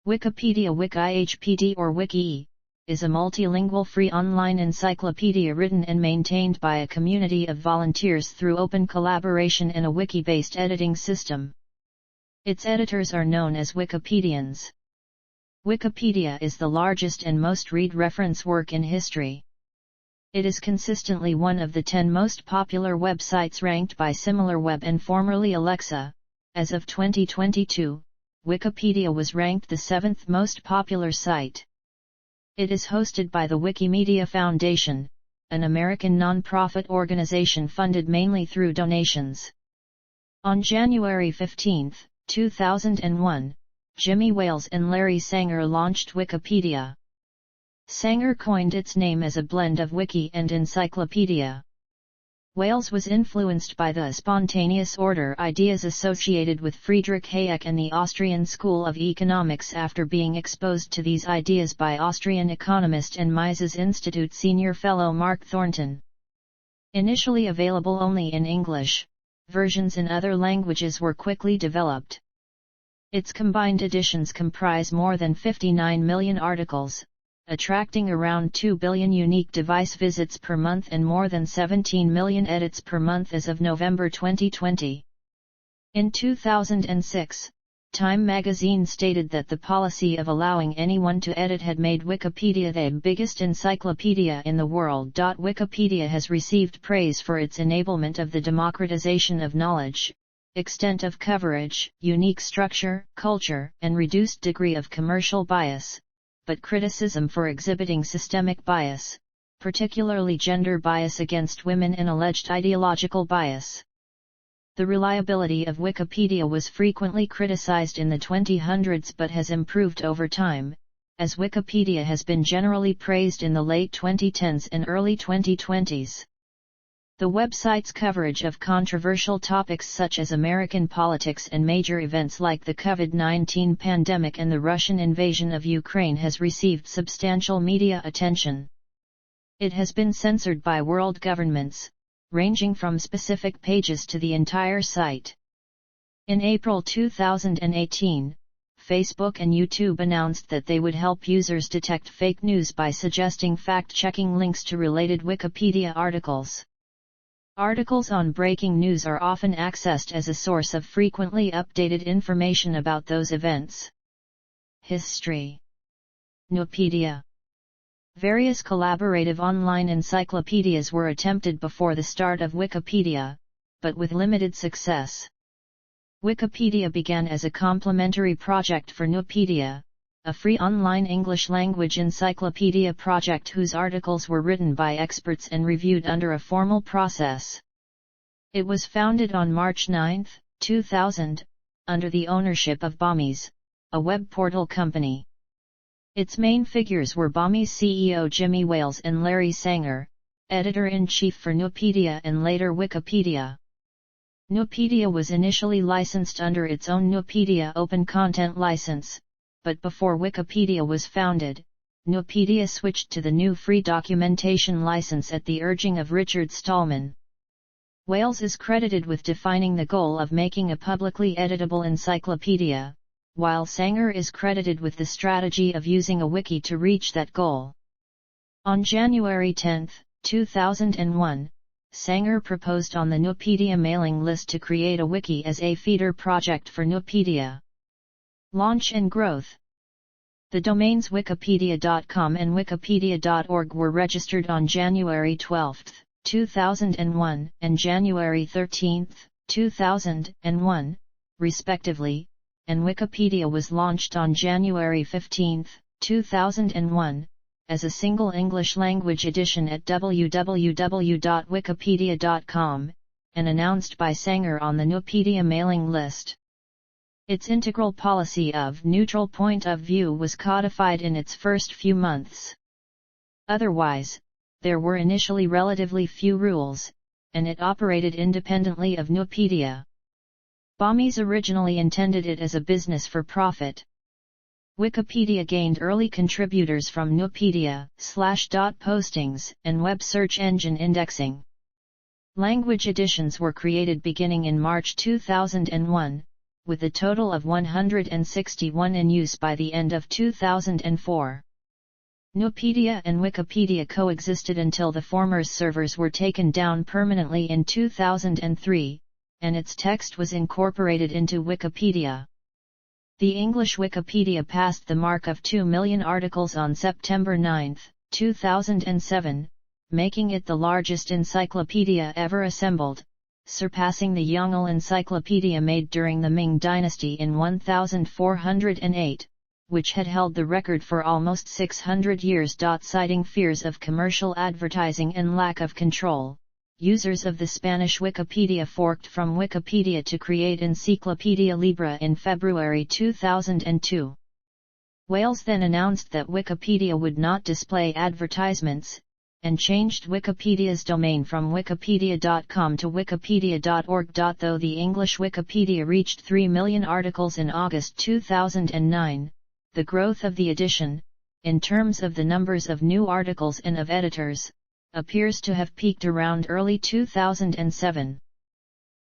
Wikipedia wik-ih-PEE-dee-ə or wik-ih is a multilingual free online encyclopedia written and maintained by a community of volunteers through open collaboration in a wiki-based editing system. Its editors are known as Wikipedians. Wikipedia is the largest and most read reference work in history. It is consistently one of the 10 most popular websites ranked by SimilarWeb and formerly Alexa. As of 2022, Wikipedia was ranked the 7th most popular site. It is hosted by the Wikimedia Foundation, an American non-profit organization funded mainly through donations. On January 15, 2001, Jimmy Wales and Larry Sanger launched Wikipedia. Sanger coined its name as a blend of wiki and encyclopedia. Wales was influenced by the spontaneous order ideas associated with Friedrich Hayek and the Austrian School of Economics after being exposed to these ideas by Austrian economist and Mises Institute senior fellow Mark Thornton. Initially available only in English, versions in other languages were quickly developed. Its combined editions comprise more than 59 million articles, attracting around 2 billion unique device visits per month and more than 17 million edits per month as of November 2020. In 2006, Time magazine stated that the policy of allowing anyone to edit had made Wikipedia the biggest encyclopedia in the world. Wikipedia has received praise for its enablement of the democratization of knowledge, extent of coverage, unique structure, culture, and reduced degree of commercial bias, but criticism for exhibiting systemic bias, particularly gender bias against women and alleged ideological bias. The reliability of Wikipedia was frequently criticized in the 2000s but has improved over time, as Wikipedia has been generally praised in the late 2010s and early 2020s. The website's coverage of controversial topics such as American politics and major events like the COVID-19 pandemic and the Russian invasion of Ukraine has received substantial media attention. It has been censored by world governments, ranging from specific pages to the entire site. In April 2018, Facebook and YouTube announced that they would help users detect fake news by suggesting fact-checking links to related Wikipedia articles. Articles on breaking news are often accessed as a source of frequently updated information about those events. History. Nupedia. Various collaborative online encyclopedias were attempted before the start of Wikipedia, but with limited success. Wikipedia began as a complementary project for Nupedia, a free online English-language encyclopedia project whose articles were written by experts and reviewed under a formal process. It was founded on March 9, 2000, under the ownership of Bommies, a web portal company. Its main figures were Bommies CEO Jimmy Wales and Larry Sanger, editor-in-chief for Nupedia and later Wikipedia. Nupedia was initially licensed under its own Nupedia Open Content License, but before Wikipedia was founded, Nupedia switched to the new free documentation license at the urging of Richard Stallman. Wales is credited with defining the goal of making a publicly editable encyclopedia, while Sanger is credited with the strategy of using a wiki to reach that goal. On January 10, 2001, Sanger proposed on the Nupedia mailing list to create a wiki as a feeder project for Nupedia. Launch and growth. The domains wikipedia.com and wikipedia.org were registered on January 12, 2001, and January 13, 2001, respectively, and Wikipedia was launched on January 15, 2001, as a single English-language edition at www.wikipedia.com, and announced by Sanger on the Nupedia mailing list. Its integral policy of neutral point of view was codified in its first few months. Otherwise, there were initially relatively few rules, and it operated independently of Nupedia. Bommies originally intended it as a business for profit. Wikipedia gained early contributors from Nupedia, /dot postings, and web search engine indexing. Language editions were created beginning in March 2001, with a total of 161 in use by the end of 2004. Nupedia and Wikipedia coexisted until the former's servers were taken down permanently in 2003, and its text was incorporated into Wikipedia. The English Wikipedia passed the mark of 2 million articles on September 9, 2007, making it the largest encyclopedia ever assembled, surpassing the Yongle Encyclopedia made during the Ming Dynasty in 1408, which had held the record for almost 600 years. Citing fears of commercial advertising and lack of control, users of the Spanish Wikipedia forked from Wikipedia to create Encyclopedia Libre in February 2002. Wales then announced that Wikipedia would not display advertisements, and changed Wikipedia's domain from wikipedia.com to wikipedia.org. Though the English Wikipedia reached 3 million articles in August 2009, the growth of the edition, in terms of the numbers of new articles and of editors, appears to have peaked around early 2007.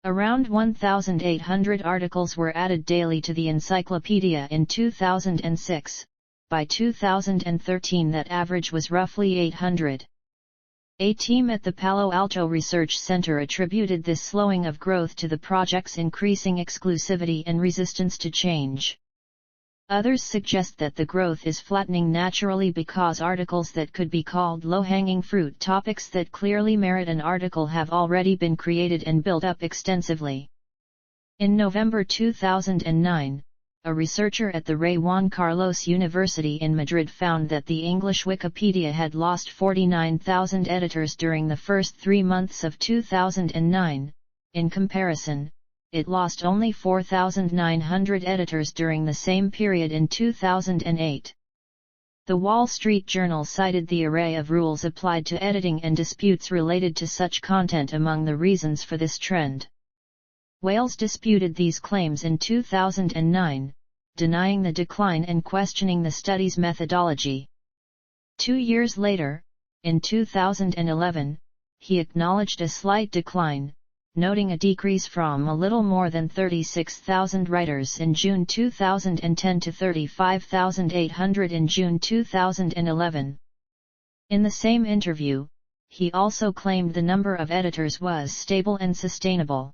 Around 1,800 articles were added daily to the encyclopedia in 2006, by 2013 that average was roughly 800. A team at the Palo Alto Research Center attributed this slowing of growth to the project's increasing exclusivity and resistance to change. Others suggest that the growth is flattening naturally because articles that could be called low-hanging fruit topics that clearly merit an article have already been created and built up extensively. In November 2009, a researcher at the Rey Juan Carlos University in Madrid found that the English Wikipedia had lost 49,000 editors during the first 3 months of 2009. In comparison, it lost only 4,900 editors during the same period in 2008. The Wall Street Journal cited the array of rules applied to editing and disputes related to such content among the reasons for this trend. Wales disputed these claims in 2009, denying the decline and questioning the study's methodology. 2 years later, in 2011, he acknowledged a slight decline, noting a decrease from a little more than 36,000 writers in June 2010 to 35,800 in June 2011. In the same interview, he also claimed the number of editors was stable and sustainable.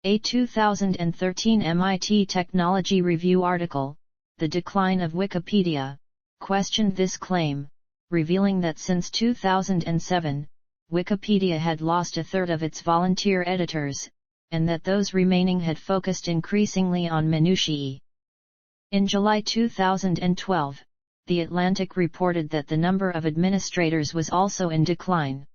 A 2013 MIT Technology Review article, The Decline of Wikipedia, questioned this claim, revealing that since 2007, Wikipedia had lost a third of its volunteer editors, and that those remaining had focused increasingly on minutiae. In July 2012, The Atlantic reported that the number of administrators was also in decline.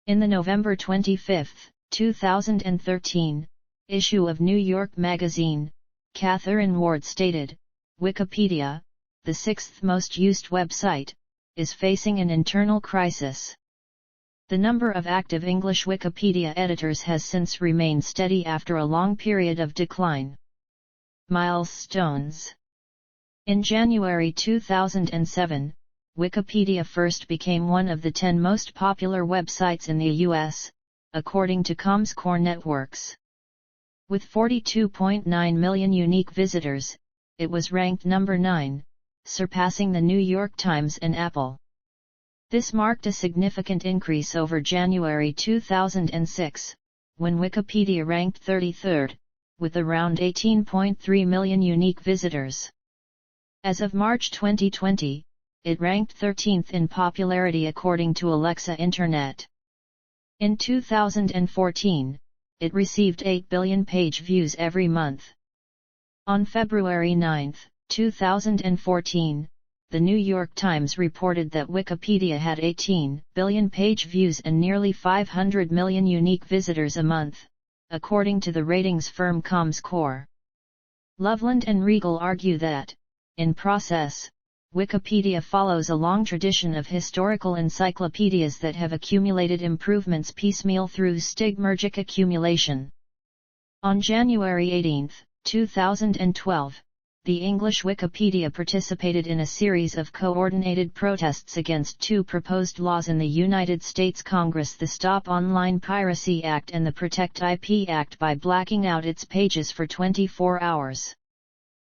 In the November 25, 2013, issue of New York Magazine, Catherine Ward stated, Wikipedia, the sixth most used website, is facing an internal crisis. The number of active English Wikipedia editors has since remained steady after a long period of decline. Milestones. In January 2007, Wikipedia first became one of the 10 most popular websites in the U.S., according to Comscore Networks. With 42.9 million unique visitors, it was ranked number 9, surpassing the New York Times and Apple. This marked a significant increase over January 2006, when Wikipedia ranked 33rd, with around 18.3 million unique visitors. As of March 2020, it ranked 13th in popularity according to Alexa Internet. In 2014, it received 8 billion page views every month. On February 9, 2014, The New York Times reported that Wikipedia had 18 billion page views and nearly 500 million unique visitors a month, according to the ratings firm Comscore. Loveland and Regal argue that, in process, Wikipedia follows a long tradition of historical encyclopedias that have accumulated improvements piecemeal through stigmergic accumulation. On January 18, 2012, the English Wikipedia participated in a series of coordinated protests against two proposed laws in the United States Congress: the Stop Online Piracy Act and the Protect IP Act, by blacking out its pages for 24 hours.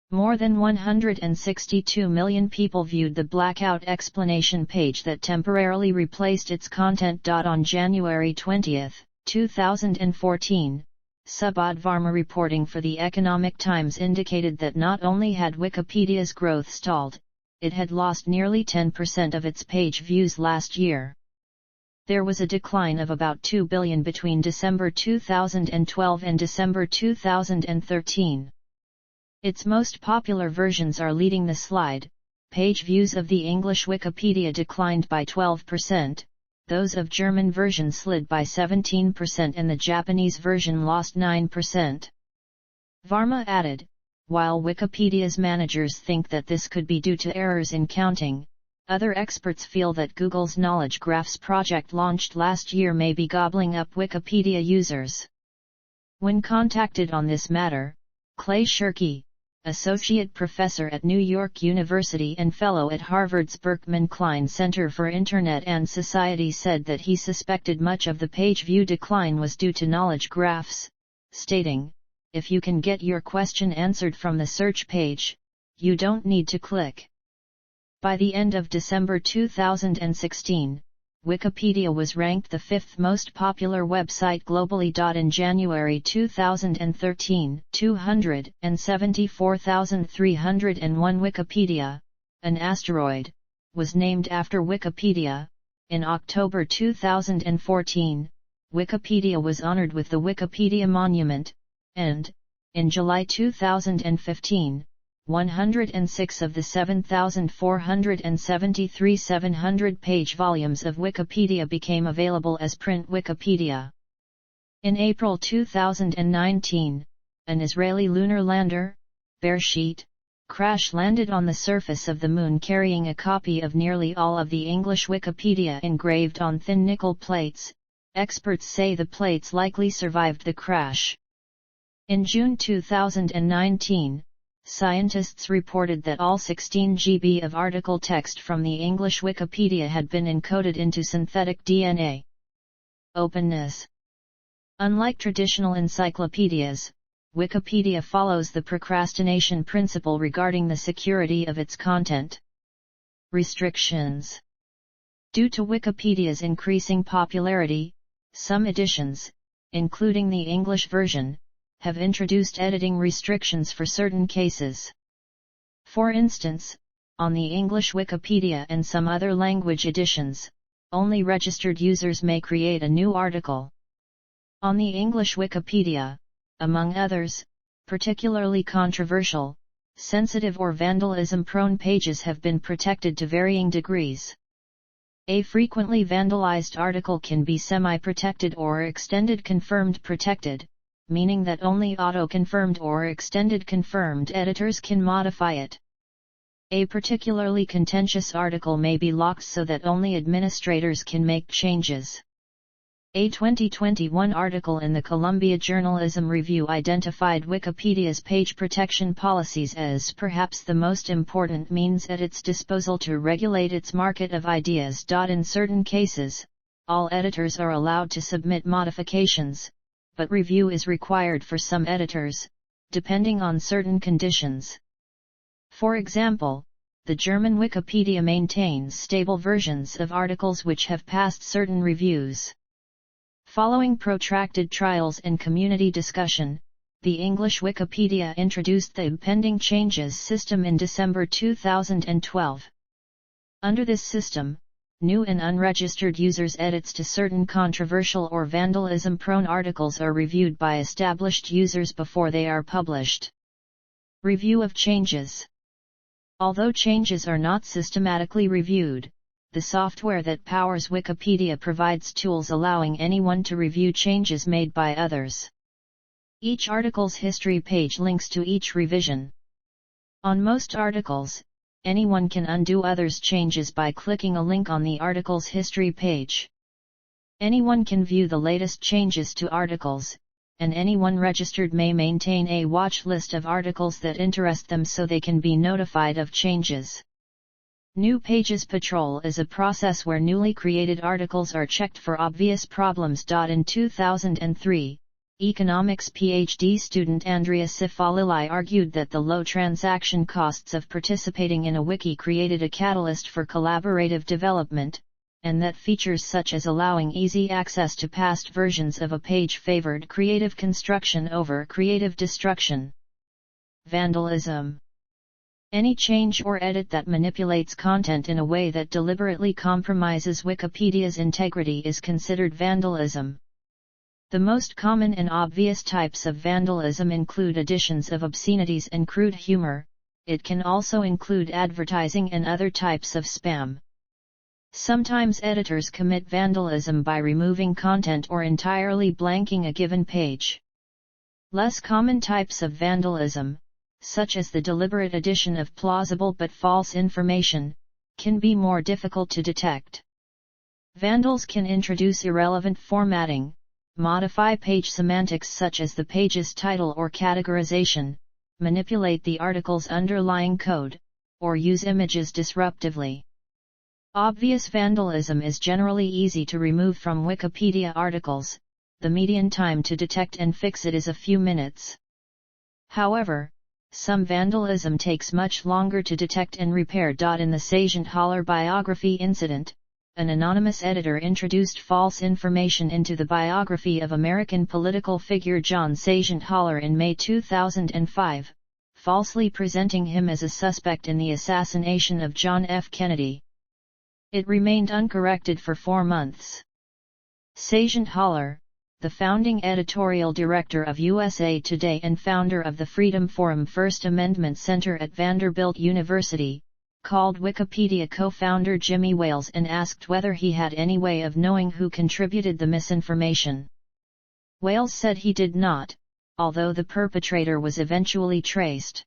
More than 162 million people viewed the blackout explanation page that temporarily replaced its content. On January 20, 2014, Subodh Varma reporting for the Economic Times indicated that not only had Wikipedia's growth stalled, it had lost nearly 10% of its page views last year. There was a decline of about 2 billion between December 2012 and December 2013. Its most popular versions are leading the slide. Page views of the English Wikipedia declined by 12%, those of German version slid by 17% and the Japanese version lost 9%. Varma added, while Wikipedia's managers think that this could be due to errors in counting, other experts feel that Google's Knowledge Graphs project launched last year may be gobbling up Wikipedia users. When contacted on this matter, Clay Shirky, associate professor at New York University and fellow at Harvard's Berkman Klein Center for Internet and Society, said that he suspected much of the page view decline was due to knowledge graphs, stating, "If you can get your question answered from the search page, you don't need to click." By the end of December 2016, Wikipedia was ranked the fifth most popular website globally. In January 2013, 274,301 Wikipedia, an asteroid, was named after Wikipedia. In October 2014, Wikipedia was honored with the Wikipedia Monument, and, in July 2015, 106 of the 7,473 700-page volumes of Wikipedia became available as print Wikipedia. In April 2019, an Israeli lunar lander, Beresheet, crash-landed on the surface of the Moon carrying a copy of nearly all of the English Wikipedia engraved on thin nickel plates. Experts say the plates likely survived the crash. In June 2019, scientists reported that all 16 GB of article text from the English Wikipedia had been encoded into synthetic DNA. Openness. Unlike traditional encyclopedias, Wikipedia follows the procrastination principle regarding the security of its content. Restrictions. Due to Wikipedia's increasing popularity, some editions, including the English version, have introduced editing restrictions for certain cases. For instance, on the English Wikipedia and some other language editions, only registered users may create a new article. On the English Wikipedia, among others, particularly controversial, sensitive or vandalism-prone pages have been protected to varying degrees. A frequently vandalized article can be semi-protected or extended confirmed protected, meaning that only auto-confirmed or extended confirmed editors can modify it. A particularly contentious article may be locked so that only administrators can make changes. A 2021 article in the Columbia Journalism Review identified Wikipedia's page protection policies as perhaps the most important means at its disposal to regulate its market of ideas. In certain cases, all editors are allowed to submit modifications, but review is required for some editors, depending on certain conditions. For example, the German Wikipedia maintains stable versions of articles which have passed certain reviews. Following protracted trials and community discussion, the English Wikipedia introduced the Pending Changes system in December 2012. Under this system, new and unregistered users' edits to certain controversial or vandalism-prone articles are reviewed by established users before they are published. Review of changes. Although changes are not systematically reviewed, the software that powers Wikipedia provides tools allowing anyone to review changes made by others. Each article's history page links to each revision. On most articles, anyone can undo others' changes by clicking a link on the article's history page. Anyone can view the latest changes to articles, and anyone registered may maintain a watch list of articles that interest them so they can be notified of changes. New Pages Patrol is a process where newly created articles are checked for obvious problems. In 2003, economics PhD student Andrea Cifalili argued that the low transaction costs of participating in a wiki created a catalyst for collaborative development, and that features such as allowing easy access to past versions of a page favored creative construction over creative destruction. Vandalism. Any change or edit that manipulates content in a way that deliberately compromises Wikipedia's integrity is considered vandalism. The most common and obvious types of vandalism include additions of obscenities and crude humor. It can also include advertising and other types of spam. Sometimes editors commit vandalism by removing content or entirely blanking a given page. Less common types of vandalism, such as the deliberate addition of plausible but false information, can be more difficult to detect. Vandals can introduce irrelevant formatting, modify page semantics such as the page's title or categorization, manipulate the article's underlying code, or use images disruptively. Obvious vandalism is generally easy to remove from Wikipedia articles. The median time to detect and fix it is a few minutes. However, some vandalism takes much longer to detect and repair. In the Sargent Haller biography incident, an anonymous editor introduced false information into the biography of American political figure John Sargent Haller in May 2005, falsely presenting him as a suspect in the assassination of John F. Kennedy. It remained uncorrected for 4 months. Sargent Haller, the founding editorial director of USA Today and founder of the Freedom Forum First Amendment Center at Vanderbilt University, called Wikipedia co-founder Jimmy Wales and asked whether he had any way of knowing who contributed the misinformation. Wales said he did not, although the perpetrator was eventually traced.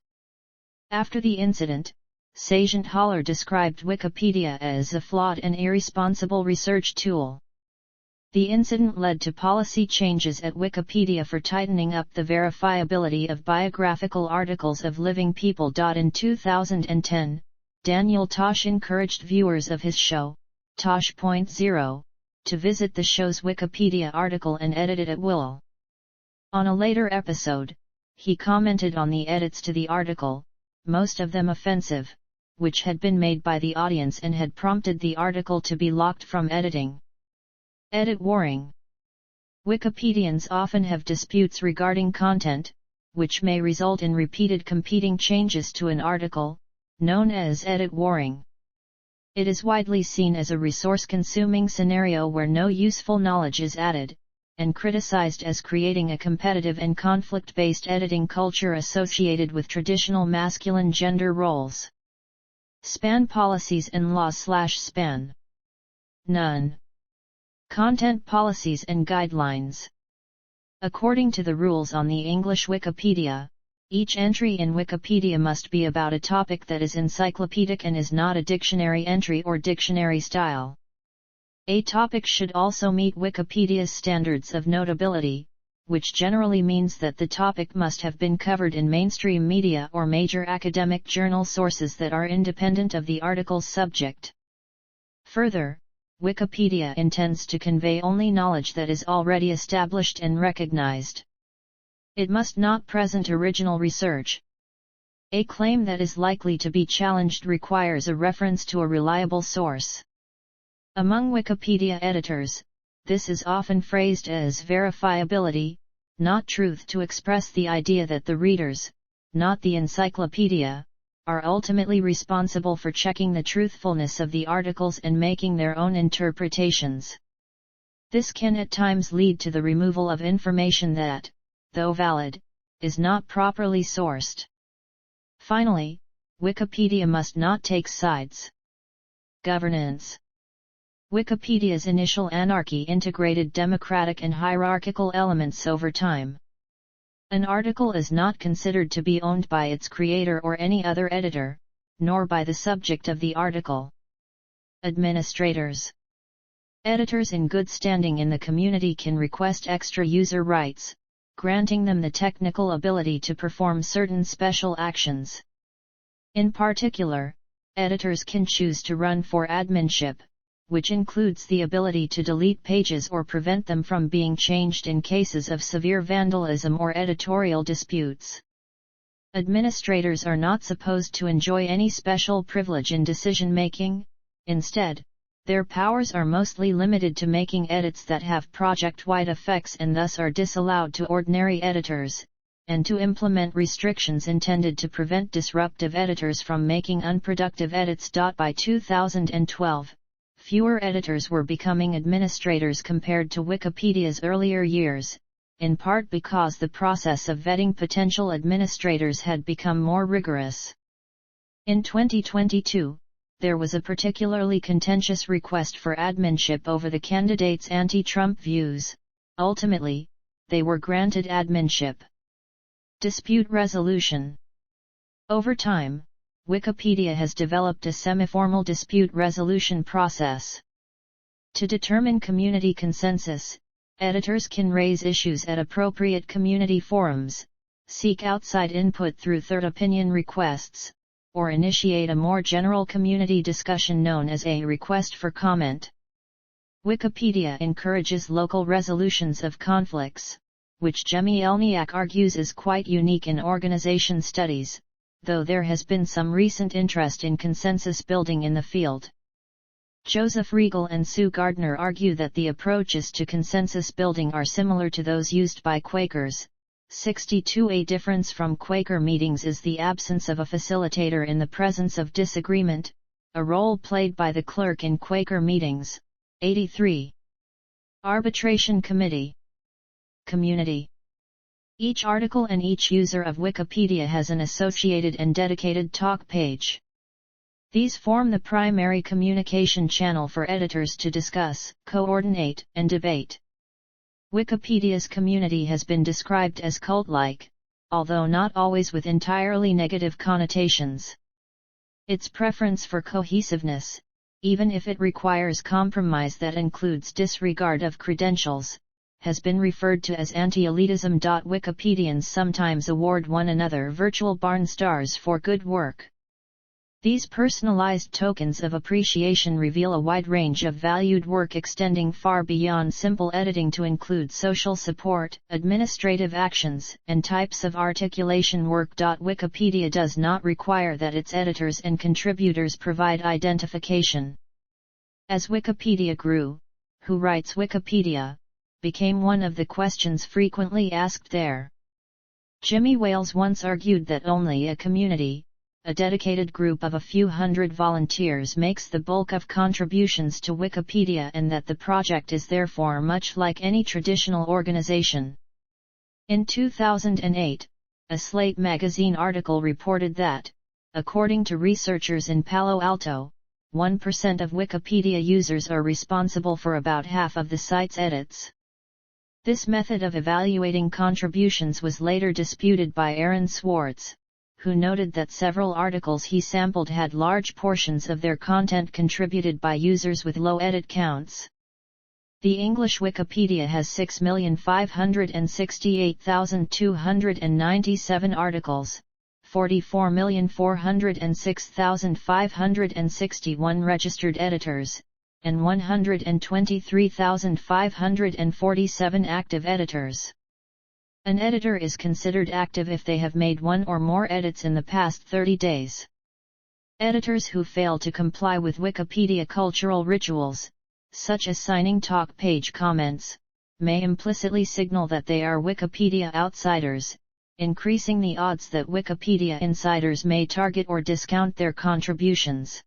After the incident, Sargent Haller described Wikipedia as a flawed and irresponsible research tool. The incident led to policy changes at Wikipedia for tightening up the verifiability of biographical articles of living people. In 2010, Daniel Tosh encouraged viewers of his show, Tosh.0, to visit the show's Wikipedia article and edit it at will. On a later episode, he commented on the edits to the article, most of them offensive, which had been made by the audience and had prompted the article to be locked from editing. Edit warring. Wikipedians often have disputes regarding content, which may result in repeated competing changes to an article, known as edit warring. It is widely seen as a resource-consuming scenario where no useful knowledge is added, and criticized as creating a competitive and conflict-based editing culture associated with traditional masculine gender roles. Span policies and laws/span. None. Content policies and guidelines. According to the rules on the English Wikipedia, each entry in Wikipedia must be about a topic that is encyclopedic and is not a dictionary entry or dictionary style. A topic should also meet Wikipedia's standards of notability, which generally means that the topic must have been covered in mainstream media or major academic journal sources that are independent of the article's subject. Further, Wikipedia intends to convey only knowledge that is already established and recognized. It must not present original research. A claim that is likely to be challenged requires a reference to a reliable source. Among Wikipedia editors, this is often phrased as verifiability, not truth, to express the idea that the readers, not the encyclopedia, are ultimately responsible for checking the truthfulness of the articles and making their own interpretations. This can at times lead to the removal of information that, though valid, is not properly sourced. Finally, Wikipedia must not take sides. Governance. Wikipedia's initial anarchy integrated democratic and hierarchical elements over time. An article is not considered to be owned by its creator or any other editor, nor by the subject of the article. Administrators. Editors in good standing in the community can request extra user rights, granting them the technical ability to perform certain special actions. In particular, editors can choose to run for adminship, which includes the ability to delete pages or prevent them from being changed in cases of severe vandalism or editorial disputes. Administrators are not supposed to enjoy any special privilege in decision-making. Instead, their powers are mostly limited to making edits that have project-wide effects and thus are disallowed to ordinary editors, and to implement restrictions intended to prevent disruptive editors from making unproductive edits. By 2012, fewer editors were becoming administrators compared to Wikipedia's earlier years, in part because the process of vetting potential administrators had become more rigorous. In 2022, there was a particularly contentious request for adminship over the candidates' anti-Trump views. Ultimately, they were granted adminship. Dispute resolution. Over time, Wikipedia has developed a semi-formal dispute resolution process. To determine community consensus, editors can raise issues at appropriate community forums, seek outside input through third opinion requests, or initiate a more general community discussion known as a request for comment. Wikipedia encourages local resolutions of conflicts, which Jeleniak argues is quite unique in organization studies, though there has been some recent interest in consensus building in the field. Joseph Riegel and Sue Gardner argue that the approaches to consensus building are similar to those used by Quakers. 62. A difference from Quaker meetings is the absence of a facilitator in the presence of disagreement, a role played by the clerk in Quaker meetings. 83. Arbitration Committee. Community. Each article and each user of Wikipedia has an associated and dedicated talk page. These form the primary communication channel for editors to discuss, coordinate, and debate. Wikipedia's community has been described as cult-like, although not always with entirely negative connotations. Its preference for cohesiveness, even if it requires compromise that includes disregard of credentials, has been referred to as anti-elitism. Wikipedians sometimes award one another virtual barn stars for good work. These personalized tokens of appreciation reveal a wide range of valued work extending far beyond simple editing to include social support, administrative actions, and types of articulation work. Wikipedia does not require that its editors and contributors provide identification. As Wikipedia grew, who writes Wikipedia became one of the questions frequently asked there. Jimmy Wales once argued that only a community, a dedicated group of a few hundred volunteers, makes the bulk of contributions to Wikipedia, and that the project is therefore much like any traditional organization. In 2008, a Slate magazine article reported that, according to researchers in Palo Alto, 1% of Wikipedia users are responsible for about half of the site's edits. This method of evaluating contributions was later disputed by Aaron Swartz, who noted that several articles he sampled had large portions of their content contributed by users with low edit counts. The English Wikipedia has 6,568,297 articles, 44,406,561 registered editors, and 123,547 active editors. An editor is considered active if they have made one or more edits in the past 30 days. Editors who fail to comply with Wikipedia cultural rituals, such as signing talk page comments, may implicitly signal that they are Wikipedia outsiders, increasing the odds that Wikipedia insiders may target or discount their contributions.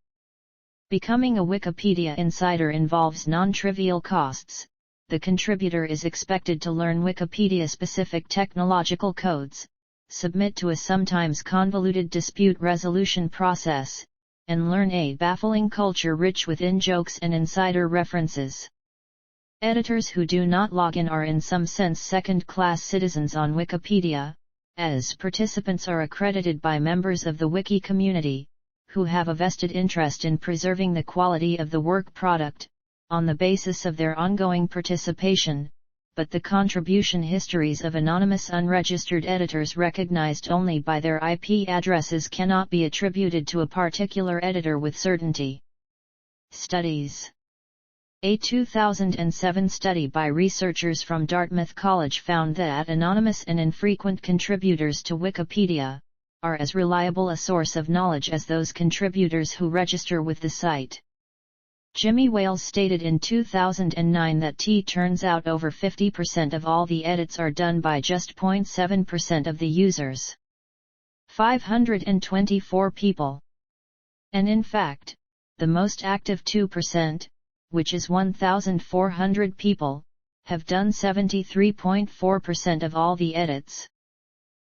Becoming a Wikipedia insider involves non-trivial costs. The contributor is expected to learn Wikipedia-specific technological codes, submit to a sometimes convoluted dispute resolution process, and learn a baffling culture rich with in-jokes and insider references. Editors who do not log in are in some sense second-class citizens on Wikipedia, as participants are accredited by members of the wiki community, who have a vested interest in preserving the quality of the work product, on the basis of their ongoing participation. but the contribution histories of anonymous unregistered editors recognized only by their IP addresses cannot be attributed to a particular editor with certainty. Studies. A 2007 study by researchers from Dartmouth College found that anonymous and infrequent contributors to Wikipedia are as reliable a source of knowledge as those contributors who register with the site. Jimmy Wales stated in 2009 that turns out over 50% of all the edits are done by just 0.7% of the users. 524 people. And in fact, the most active 2%, which is 1,400 people, have done 73.4% of all the edits.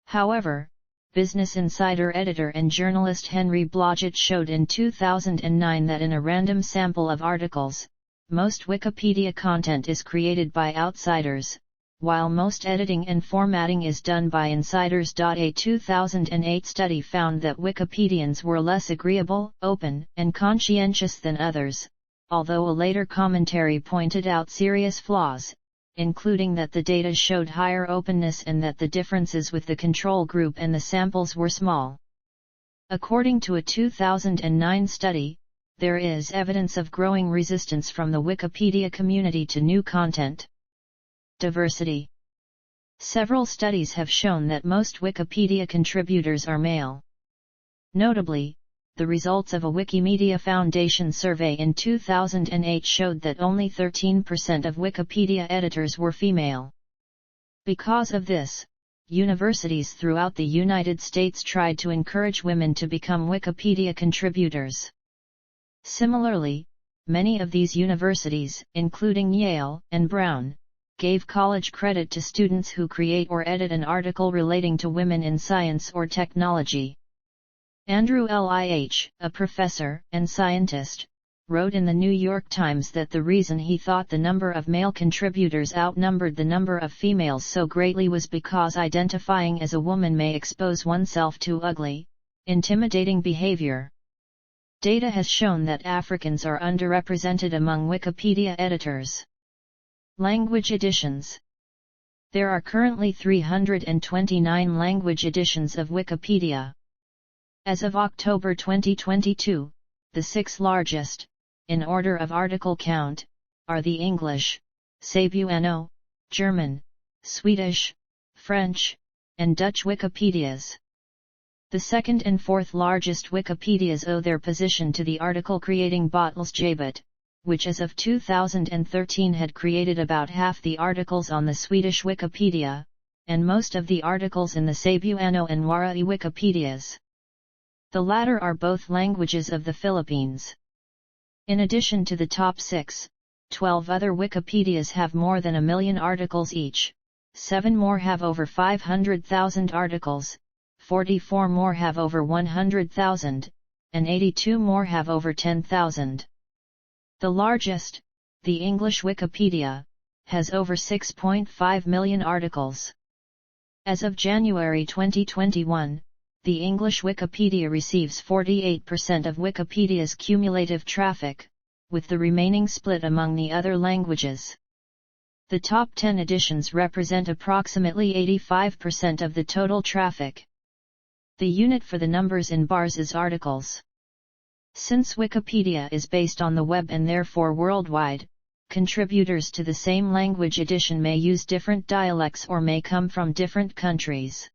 However, Business Insider editor and journalist Henry Blodgett showed in 2009 that in a random sample of articles, most Wikipedia content is created by outsiders, while most editing and formatting is done by insiders. A 2008 study found that Wikipedians were less agreeable, open, and conscientious than others, although a later commentary pointed out serious flaws, including that the data showed higher openness and that the differences with the control group and the samples were small. According to a 2009 study, there is evidence of growing resistance from the Wikipedia community to new content. Diversity. Several studies have shown that most Wikipedia contributors are male. Notably, the results of a Wikimedia Foundation survey in 2008 showed that only 13% of Wikipedia editors were female. Because of this, universities throughout the United States tried to encourage women to become Wikipedia contributors. Similarly, many of these universities, including Yale and Brown, gave college credit to students who create or edit an article relating to women in science or technology. Andrew Lih, a professor and scientist, wrote in the New York Times that the reason he thought the number of male contributors outnumbered the number of females so greatly was because identifying as a woman may expose oneself to ugly, intimidating behavior. Data has shown that Africans are underrepresented among Wikipedia editors. Language editions. There are currently 329 language editions of Wikipedia. As of October 2022, the six largest, in order of article count, are the English, Cebuano, German, Swedish, French, and Dutch Wikipedias. The second and fourth largest Wikipedias owe their position to the article-creating Bottles JBot, which as of 2013 had created about half the articles on the Swedish Wikipedia, and most of the articles in the Cebuano and Waray Wikipedias. The latter are both languages of the Philippines. In addition to the top 6, 12 other Wikipedias have more than 1 million articles each, 7 more have over 500,000 articles, 44 more have over 100,000, and 82 more have over 10,000. The largest, the English Wikipedia, has over 6.5 million articles. As of January 2021, the English Wikipedia receives 48% of Wikipedia's cumulative traffic, with the remaining split among the other languages. The top 10 editions represent approximately 85% of the total traffic. The unit for the numbers in bars is articles. Since Wikipedia is based on the web and therefore worldwide, contributors to the same language edition may use different dialects or may come from different countries.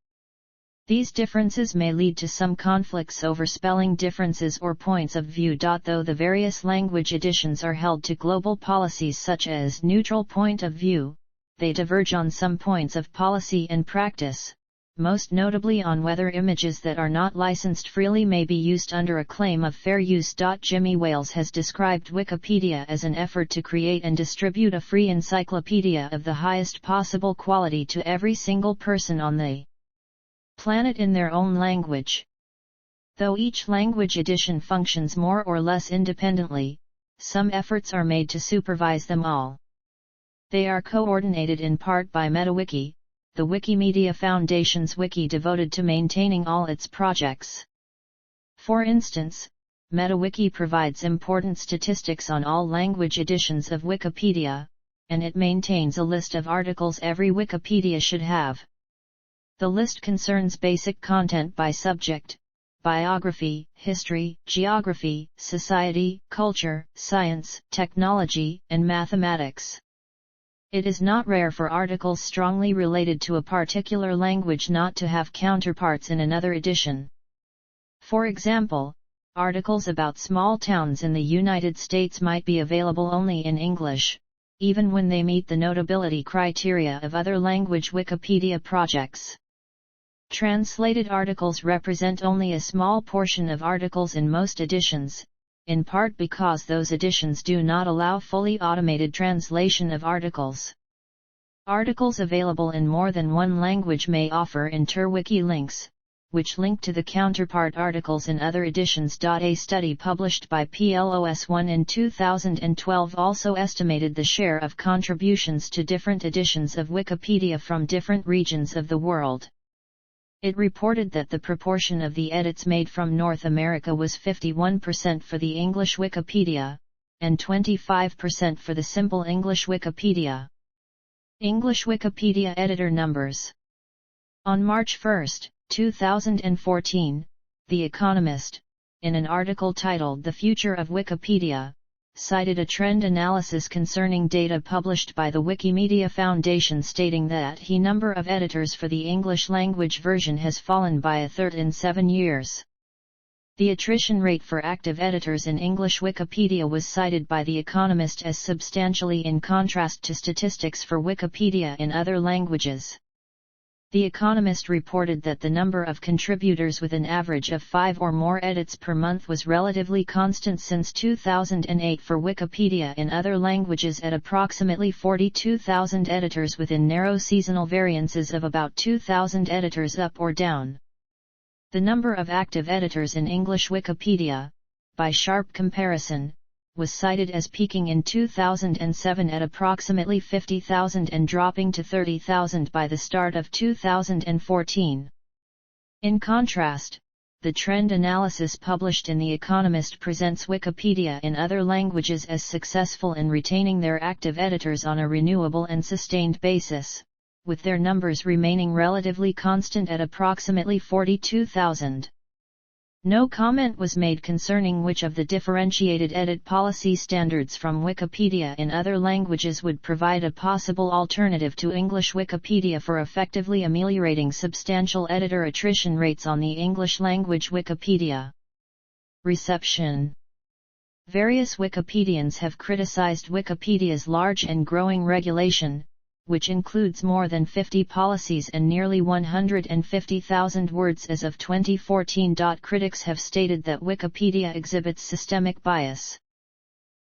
These differences may lead to some conflicts over spelling differences or points of view. Though the various language editions are held to global policies such as neutral point of view, they diverge on some points of policy and practice, most notably on whether images that are not licensed freely may be used under a claim of fair use. Jimmy Wales has described Wikipedia as an effort to create and distribute a free encyclopedia of the highest possible quality to every single person on the planet in their own language. Though each language edition functions more or less independently, some efforts are made to supervise them all. They are coordinated in part by MetaWiki, the Wikimedia Foundation's wiki devoted to maintaining all its projects. For instance, MetaWiki provides important statistics on all language editions of Wikipedia, and it maintains a list of articles every Wikipedia should have. The list concerns basic content by subject: biography, history, geography, society, culture, science, technology, and mathematics. It is not rare for articles strongly related to a particular language not to have counterparts in another edition. For example, articles about small towns in the United States might be available only in English, even when they meet the notability criteria of other language Wikipedia projects. Translated articles represent only a small portion of articles in most editions, in part because those editions do not allow fully automated translation of articles. Articles available in more than one language may offer inter-wiki links, which link to the counterpart articles in other editions. A study published by PLOS1 in 2012 also estimated the share of contributions to different editions of Wikipedia from different regions of the world. It reported that the proportion of the edits made from North America was 51% for the English Wikipedia, and 25% for the simple English Wikipedia. English Wikipedia editor numbers. On March 1, 2014, The Economist, in an article titled "The Future of Wikipedia," cited a trend analysis concerning data published by the Wikimedia Foundation stating that the number of editors for the English language version has fallen by a third in 7 years. The attrition rate for active editors in English Wikipedia was cited by The Economist as substantially in contrast to statistics for Wikipedia in other languages. The Economist reported that the number of contributors with an average of 5 or more edits per month was relatively constant since 2008 for Wikipedia in other languages at approximately 42,000 editors, within narrow seasonal variances of about 2,000 editors up or down. The number of active editors in English Wikipedia, by sharp comparison, was cited as peaking in 2007 at approximately 50,000 and dropping to 30,000 by the start of 2014. In contrast, the trend analysis published in The Economist presents Wikipedia in other languages as successful in retaining their active editors on a renewable and sustained basis, with their numbers remaining relatively constant at approximately 42,000. No comment was made concerning which of the differentiated edit policy standards from Wikipedia in other languages would provide a possible alternative to English Wikipedia for effectively ameliorating substantial editor attrition rates on the English language Wikipedia. Reception. Various Wikipedians have criticized Wikipedia's large and growing regulation, which includes more than 50 policies and nearly 150,000 words as of 2014. Critics have stated that Wikipedia exhibits systemic bias.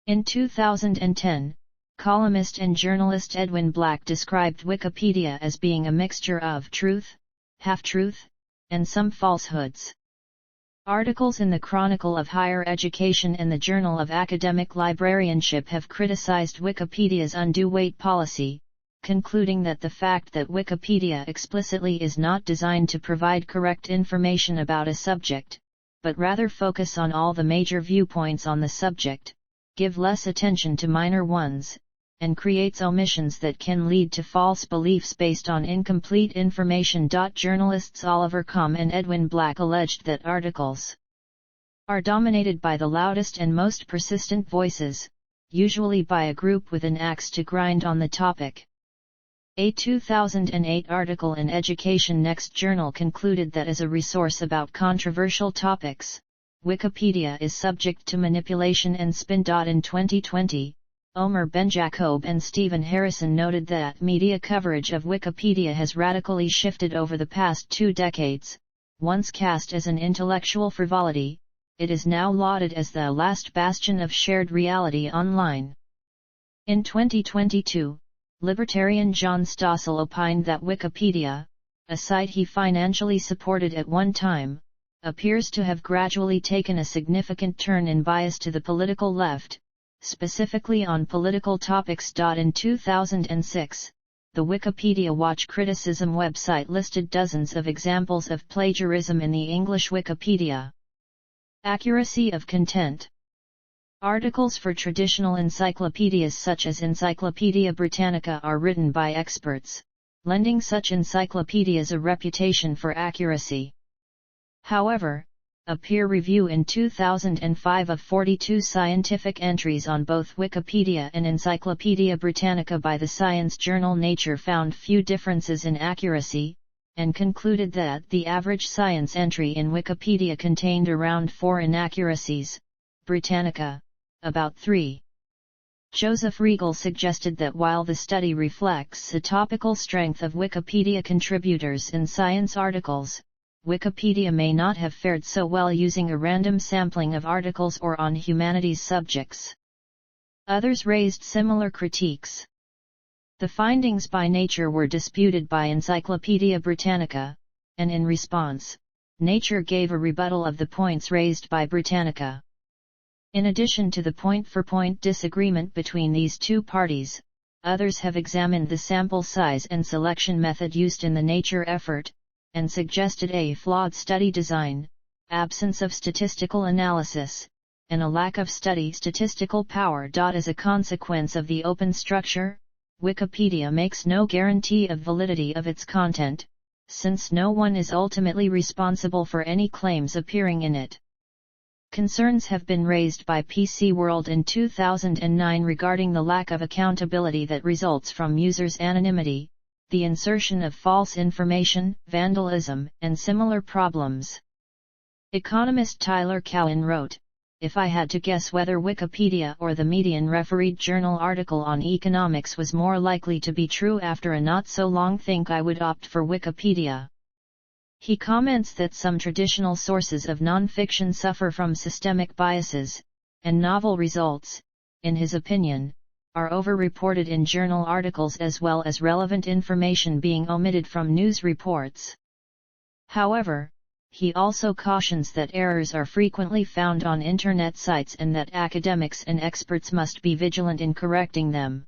In 2010, columnist and journalist Edwin Black described Wikipedia as being a mixture of truth, half-truth, and some falsehoods. Articles in the Chronicle of Higher Education and the Journal of Academic Librarianship have criticized Wikipedia's undue weight policy, concluding that the fact that Wikipedia explicitly is not designed to provide correct information about a subject, but rather focus on all the major viewpoints on the subject, give less attention to minor ones, and creates omissions that can lead to false beliefs based on incomplete information. Journalists Oliver Combe and Edwin Black alleged that articles are dominated by the loudest and most persistent voices, usually by a group with an axe to grind on the topic. A 2008 article in Education Next journal concluded that as a resource about controversial topics, Wikipedia is subject to manipulation and spin. In 2020, Omer Ben-Jacob and Stephen Harrison noted that media coverage of Wikipedia has radically shifted over the past 2 decades. Once cast as an intellectual frivolity, it is now lauded as the last bastion of shared reality online. In 2022, libertarian John Stossel opined that Wikipedia, a site he financially supported at one time, appears to have gradually taken a significant turn in bias to the political left, specifically on political topics. In 2006, the Wikipedia Watch criticism website listed dozens of examples of plagiarism in the English Wikipedia. Accuracy of content. Articles for traditional encyclopedias such as Encyclopedia Britannica are written by experts, lending such encyclopedias a reputation for accuracy. However, a peer review in 2005 of 42 scientific entries on both Wikipedia and Encyclopedia Britannica by the science journal Nature found few differences in accuracy, and concluded that the average science entry in Wikipedia contained around 4 inaccuracies, Britannica, about 3. Joseph Riegel suggested that while the study reflects the topical strength of Wikipedia contributors in science articles, Wikipedia may not have fared so well using a random sampling of articles or on humanities subjects. Others raised similar critiques. The findings by Nature were disputed by Encyclopedia Britannica, and in response, Nature gave a rebuttal of the points raised by Britannica. In addition to the point-for-point disagreement between these two parties, others have examined the sample size and selection method used in the Nature effort, and suggested a flawed study design, absence of statistical analysis, and a lack of study statistical power. As a consequence of the open structure, Wikipedia makes no guarantee of validity of its content, since no one is ultimately responsible for any claims appearing in it. Concerns have been raised by PC World in 2009 regarding the lack of accountability that results from users' anonymity, the insertion of false information, vandalism, and similar problems. Economist Tyler Cowen wrote, "If I had to guess whether Wikipedia or the Median refereed journal article on economics was more likely to be true after a not-so-long think, I would opt for Wikipedia." He comments that some traditional sources of non-fiction suffer from systemic biases, and novel results, in his opinion, are over-reported in journal articles as well as relevant information being omitted from news reports. However, he also cautions that errors are frequently found on Internet sites and that academics and experts must be vigilant in correcting them.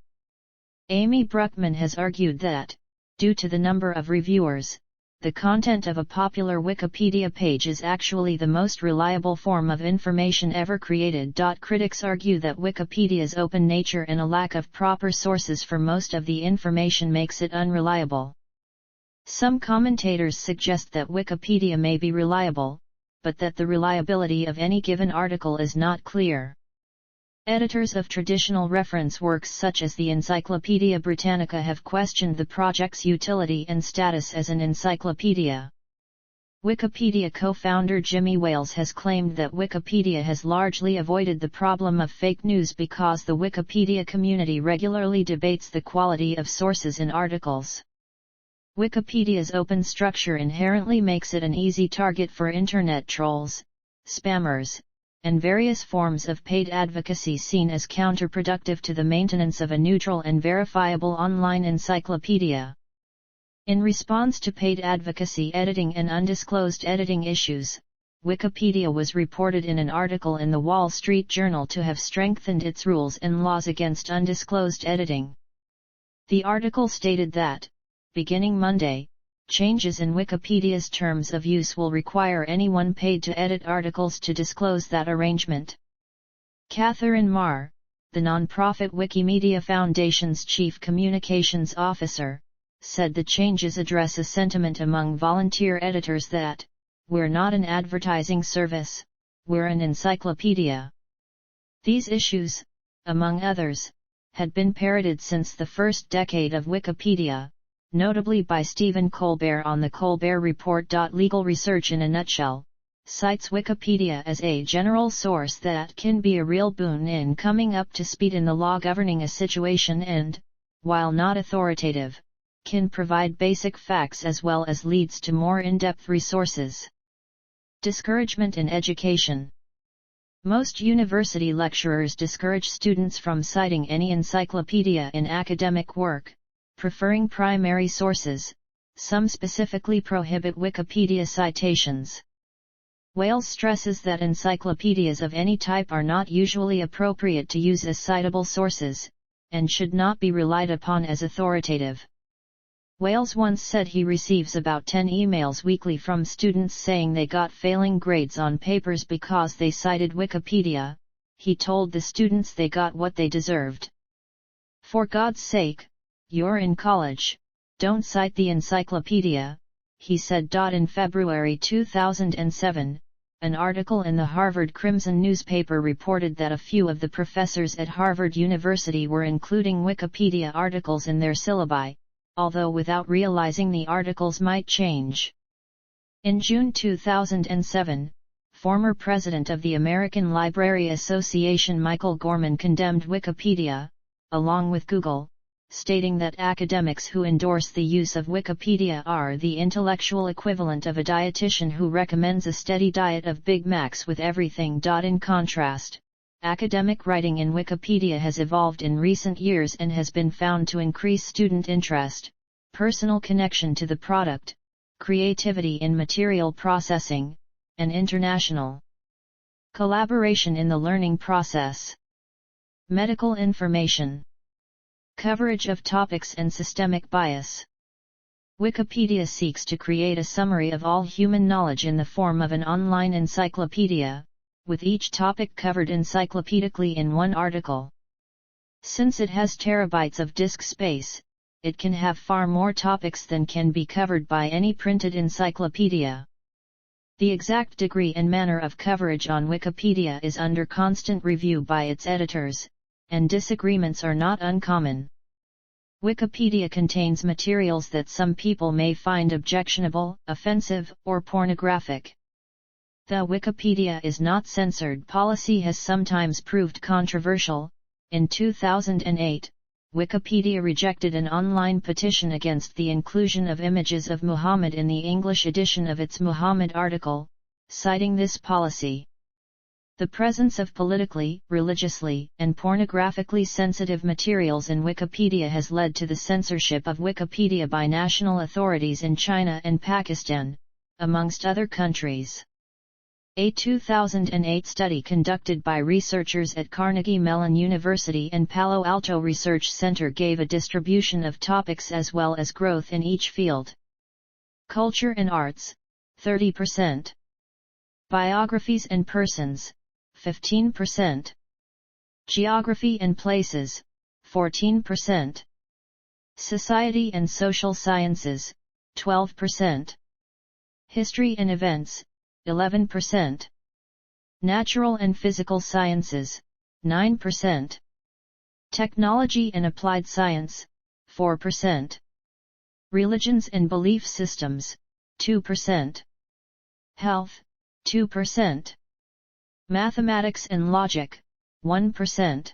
Amy Bruckman has argued that, due to the number of reviewers, the content of a popular Wikipedia page is actually the most reliable form of information ever created. Critics argue that Wikipedia's open nature and a lack of proper sources for most of the information makes it unreliable. Some commentators suggest that Wikipedia may be reliable, but that the reliability of any given article is not clear. Editors of traditional reference works such as the Encyclopedia Britannica have questioned the project's utility and status as an encyclopedia. Wikipedia co-founder Jimmy Wales has claimed that Wikipedia has largely avoided the problem of fake news because the Wikipedia community regularly debates the quality of sources in articles. Wikipedia's open structure inherently makes it an easy target for Internet trolls, spammers, and various forms of paid advocacy seen as counterproductive to the maintenance of a neutral and verifiable online encyclopedia. In response to paid advocacy editing and undisclosed editing issues, Wikipedia was reported in an article in the Wall Street Journal to have strengthened its rules and laws against undisclosed editing. The article stated that, beginning Monday, changes in Wikipedia's terms of use will require anyone paid to edit articles to disclose that arrangement. Catherine Marr, the nonprofit Wikimedia Foundation's chief communications officer, said the changes address a sentiment among volunteer editors that, "We're not an advertising service, we're an encyclopedia." These issues, among others, had been parroted since the first decade of Wikipedia, notably by Stephen Colbert on the Colbert Report. Legal research in a nutshell, cites Wikipedia as a general source that can be a real boon in coming up to speed in the law governing a situation and, while not authoritative, can provide basic facts as well as leads to more in-depth resources. Discouragement in education. Most university lecturers discourage students from citing any encyclopedia in academic work, preferring primary sources. Some specifically prohibit Wikipedia citations. Wales stresses that encyclopedias of any type are not usually appropriate to use as citable sources, and should not be relied upon as authoritative. Wales once said he receives about 10 emails weekly from students saying they got failing grades on papers because they cited Wikipedia, he told the students they got what they deserved. "For God's sake, you're in college, don't cite the encyclopedia," he said. In February 2007, an article in the Harvard Crimson newspaper reported that a few of the professors at Harvard University were including Wikipedia articles in their syllabi, although without realizing the articles might change. In June 2007, former president of the American Library Association Michael Gorman condemned Wikipedia, along with Google, stating that academics who endorse the use of Wikipedia are the intellectual equivalent of a dietitian who recommends a steady diet of Big Macs with everything. In contrast, academic writing in Wikipedia has evolved in recent years and has been found to increase student interest, personal connection to the product, creativity in material processing, and international collaboration in the learning process. Medical information. Coverage of topics and systemic bias. Wikipedia seeks to create a summary of all human knowledge in the form of an online encyclopedia, with each topic covered encyclopedically in one article. Since it has terabytes of disk space, it can have far more topics than can be covered by any printed encyclopedia. The exact degree and manner of coverage on Wikipedia is under constant review by its editors, and disagreements are not uncommon. Wikipedia contains materials that some people may find objectionable, offensive, or pornographic. The Wikipedia is not censored policy has sometimes proved controversial. In 2008, Wikipedia rejected an online petition against the inclusion of images of Muhammad in the English edition of its Muhammad article, citing this policy. The presence of politically, religiously, and pornographically sensitive materials in Wikipedia has led to the censorship of Wikipedia by national authorities in China and Pakistan, amongst other countries. A 2008 study conducted by researchers at Carnegie Mellon University and Palo Alto Research Center gave a distribution of topics as well as growth in each field. Culture and arts, 30%. Biographies and persons, 15%. Geography and places, 14%. Society and social sciences, 12%. History and events, 11%. Natural and physical sciences, 9%. Technology and applied science, 4%. Religions and belief systems, 2%. Health, 2%. Mathematics and logic, 1%.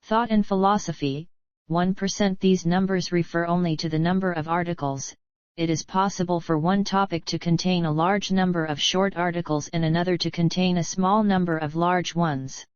Thought and philosophy, 1%. These numbers refer only to the number of articles. It is possible for one topic to contain a large number of short articles and another to contain a small number of large ones.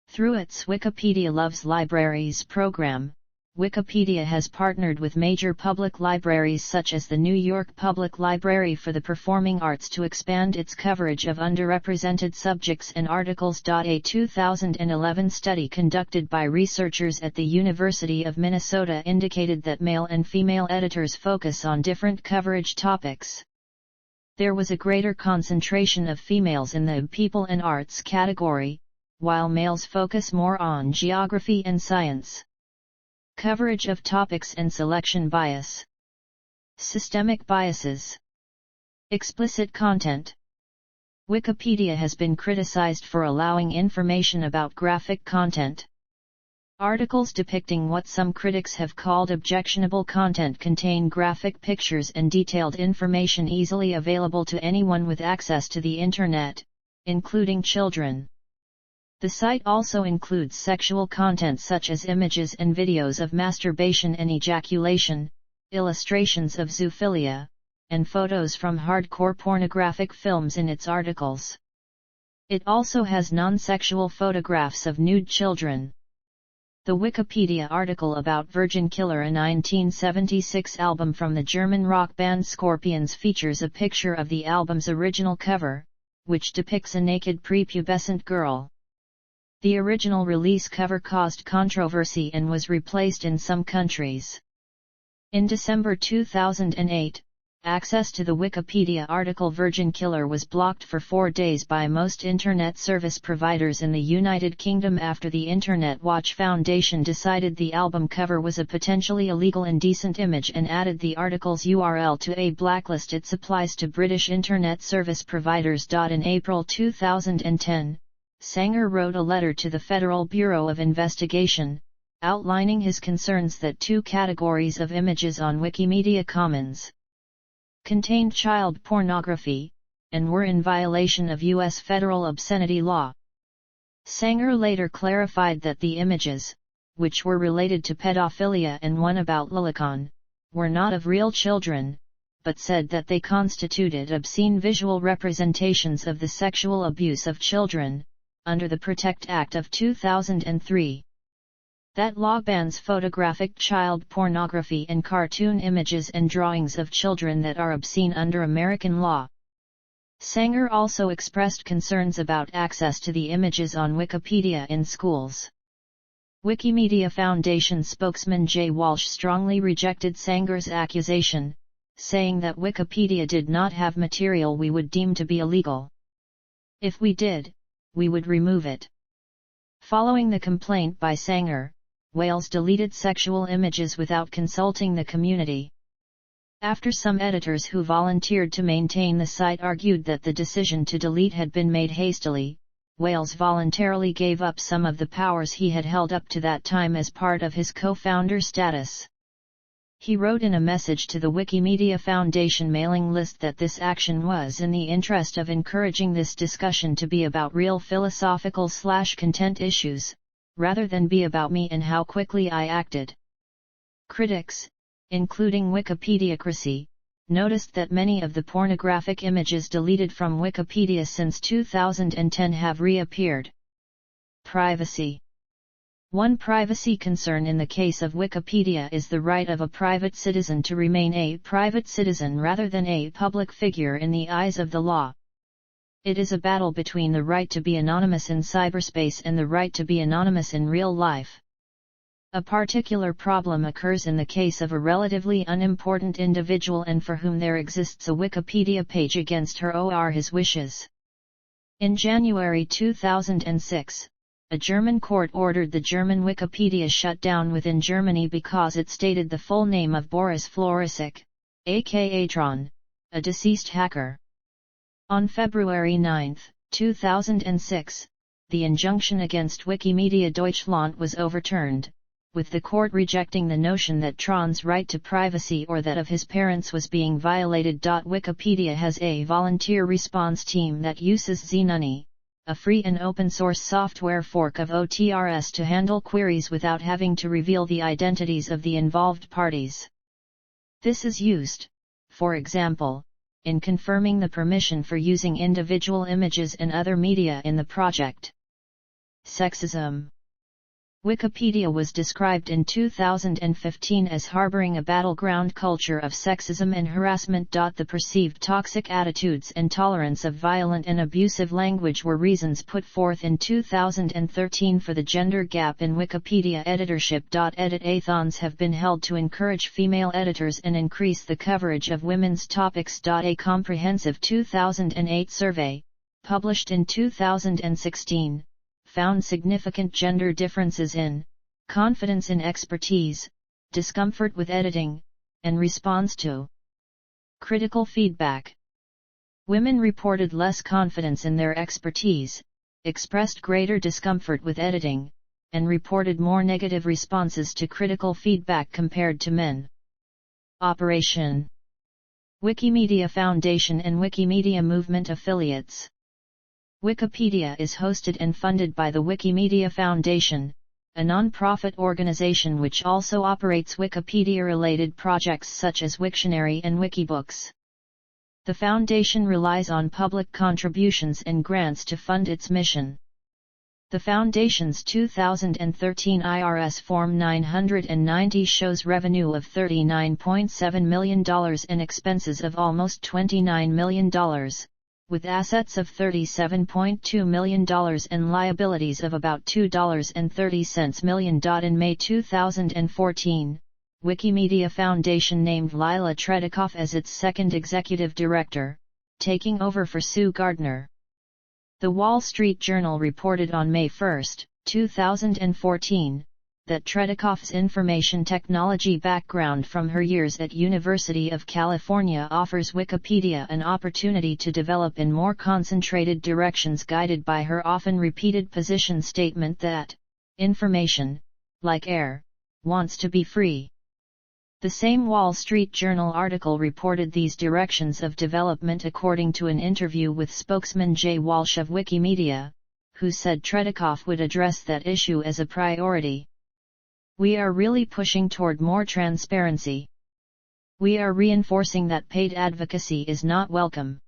Through its Wikipedia Loves Libraries program, Wikipedia has partnered with major public libraries such as the New York Public Library for the Performing Arts to expand its coverage of underrepresented subjects and articles. A 2011 study conducted by researchers at the University of Minnesota indicated that male and female editors focus on different coverage topics. There was a greater concentration of females in the people and arts category, while males focus more on geography and science. Coverage of topics and selection bias. Systemic biases. Explicit content. Wikipedia has been criticized for allowing information about graphic content. Articles depicting what some critics have called objectionable content contain graphic pictures and detailed information easily available to anyone with access to the Internet, including children. The site also includes sexual content such as images and videos of masturbation and ejaculation, illustrations of zoophilia, and photos from hardcore pornographic films in its articles. It also has non-sexual photographs of nude children. The Wikipedia article about Virgin Killer, a 1976 album from the German rock band Scorpions, features a picture of the album's original cover, which depicts a naked prepubescent girl. The original release cover caused controversy and was replaced in some countries. In December 2008, Access to the Wikipedia article Virgin Killer was blocked for 4 days by most Internet service providers in the United Kingdom after the Internet Watch Foundation decided the album cover was a potentially illegal indecent image and added the article's URL to a blacklist it supplies to British Internet service providers. In April 2010, Sanger wrote a letter to the Federal Bureau of Investigation, outlining his concerns that 2 categories of images on Wikimedia Commons contained child pornography, and were in violation of U.S. federal obscenity law. Sanger later clarified that the images, which were related to pedophilia and one about lolicon, were not of real children, but said that they constituted obscene visual representations of the sexual abuse of children, under the Protect Act of 2003. That law bans photographic child pornography and cartoon images and drawings of children that are obscene under American law. Sanger also expressed concerns about access to the images on Wikipedia in schools. Wikimedia Foundation spokesman Jay Walsh strongly rejected Sanger's accusation, saying that Wikipedia did not have material we would deem to be illegal. If we did, we would remove it. Following the complaint by Sanger, Wales deleted sexual images without consulting the community. After some editors who volunteered to maintain the site argued that the decision to delete had been made hastily, Wales voluntarily gave up some of the powers he had held up to that time as part of his co-founder status. He wrote in a message to the Wikimedia Foundation mailing list that this action was in the interest of encouraging this discussion to be about real philosophical/content issues, rather than be about me and how quickly I acted. Critics, including Wikipediacracy, noticed that many of the pornographic images deleted from Wikipedia since 2010 have reappeared. Privacy. One privacy concern in the case of Wikipedia is the right of a private citizen to remain a private citizen rather than a public figure in the eyes of the law. It is a battle between the right to be anonymous in cyberspace and the right to be anonymous in real life. A particular problem occurs in the case of a relatively unimportant individual and for whom there exists a Wikipedia page against her or his wishes. In January 2006, a German court ordered the German Wikipedia shut down within Germany because it stated the full name of Boris Florisek, aka Tron, a deceased hacker. On February 9, 2006, the injunction against Wikimedia Deutschland was overturned, with the court rejecting the notion that Tron's right to privacy or that of his parents was being violated. Wikipedia has a volunteer response team that uses Zenuni, a free and open-source software fork of OTRS to handle queries without having to reveal the identities of the involved parties. This is used, for example, in confirming the permission for using individual images and other media in the project. Sexism. Wikipedia was described in 2015 as harboring a battleground culture of sexism and harassment. The perceived toxic attitudes and tolerance of violent and abusive language were reasons put forth in 2013 for the gender gap in Wikipedia editorship. Edit-a-thons have been held to encourage female editors and increase the coverage of women's topics. A comprehensive 2008 survey, published in 2016, found significant gender differences in confidence in expertise, discomfort with editing, and response to critical feedback. Women reported less confidence in their expertise, expressed greater discomfort with editing, and reported more negative responses to critical feedback compared to men. Operation Wikimedia Foundation and Wikimedia Movement affiliates. Wikipedia is hosted and funded by the Wikimedia Foundation, a non-profit organization which also operates Wikipedia-related projects such as Wiktionary and Wikibooks. The foundation relies on public contributions and grants to fund its mission. The Foundation's 2013 IRS Form 990 shows revenue of $39.7 million and expenses of almost $29 million. With assets of $37.2 million and liabilities of about $2.30 million. In May 2014, Wikimedia Foundation named Lila Tretikov as its second executive director, taking over for Sue Gardner. The Wall Street Journal reported on May 1, 2014, that Tretikov's information technology background from her years at University of California offers Wikipedia an opportunity to develop in more concentrated directions, guided by her often repeated position statement that, information, like air, wants to be free. The same Wall Street Journal article reported these directions of development according to an interview with spokesman Jay Walsh of Wikimedia, who said Tretikov would address that issue as a priority. "We are really pushing toward more transparency. We are reinforcing that paid advocacy is not welcome.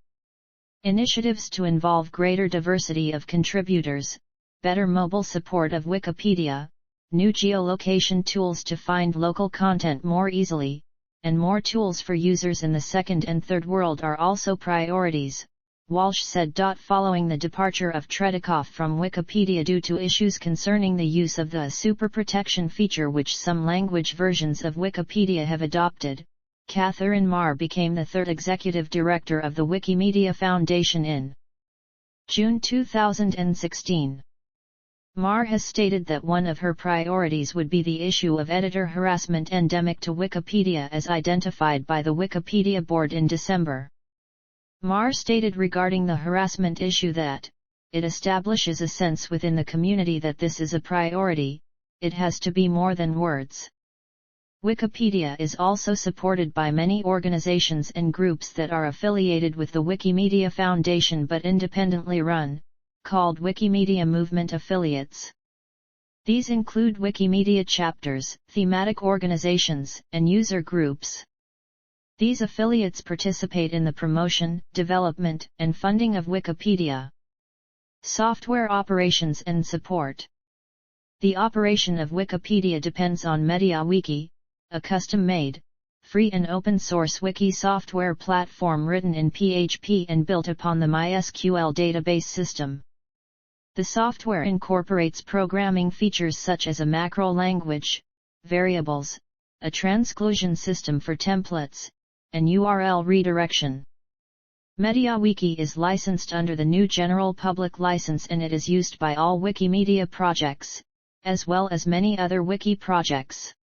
Initiatives to involve greater diversity of contributors, better mobile support of Wikipedia, new geolocation tools to find local content more easily, and more tools for users in the second and third world are also priorities," Walsh said. Following the departure of Tretikov from Wikipedia due to issues concerning the use of the super protection feature which some language versions of Wikipedia have adopted, Catherine Marr became the third executive director of the Wikimedia Foundation in June 2016. Marr has stated that one of her priorities would be the issue of editor harassment endemic to Wikipedia as identified by the Wikipedia board in December. Marr stated regarding the harassment issue that, "It establishes a sense within the community that this is a priority, it has to be more than words." Wikipedia is also supported by many organizations and groups that are affiliated with the Wikimedia Foundation but independently run, called Wikimedia Movement affiliates. These include Wikimedia chapters, thematic organizations, and user groups. These affiliates participate in the promotion, development, and funding of Wikipedia. Software operations and support. The operation of Wikipedia depends on Narrated Wiki, a custom-made, free and open-source wiki software platform written in PHP and built upon the MySQL database system. The software incorporates programming features such as a macro language, variables, a transclusion system for templates, and URL redirection. Narrated Wiki is licensed under the GNU General Public License and it is used by all Wikimedia projects, as well as many other wiki projects.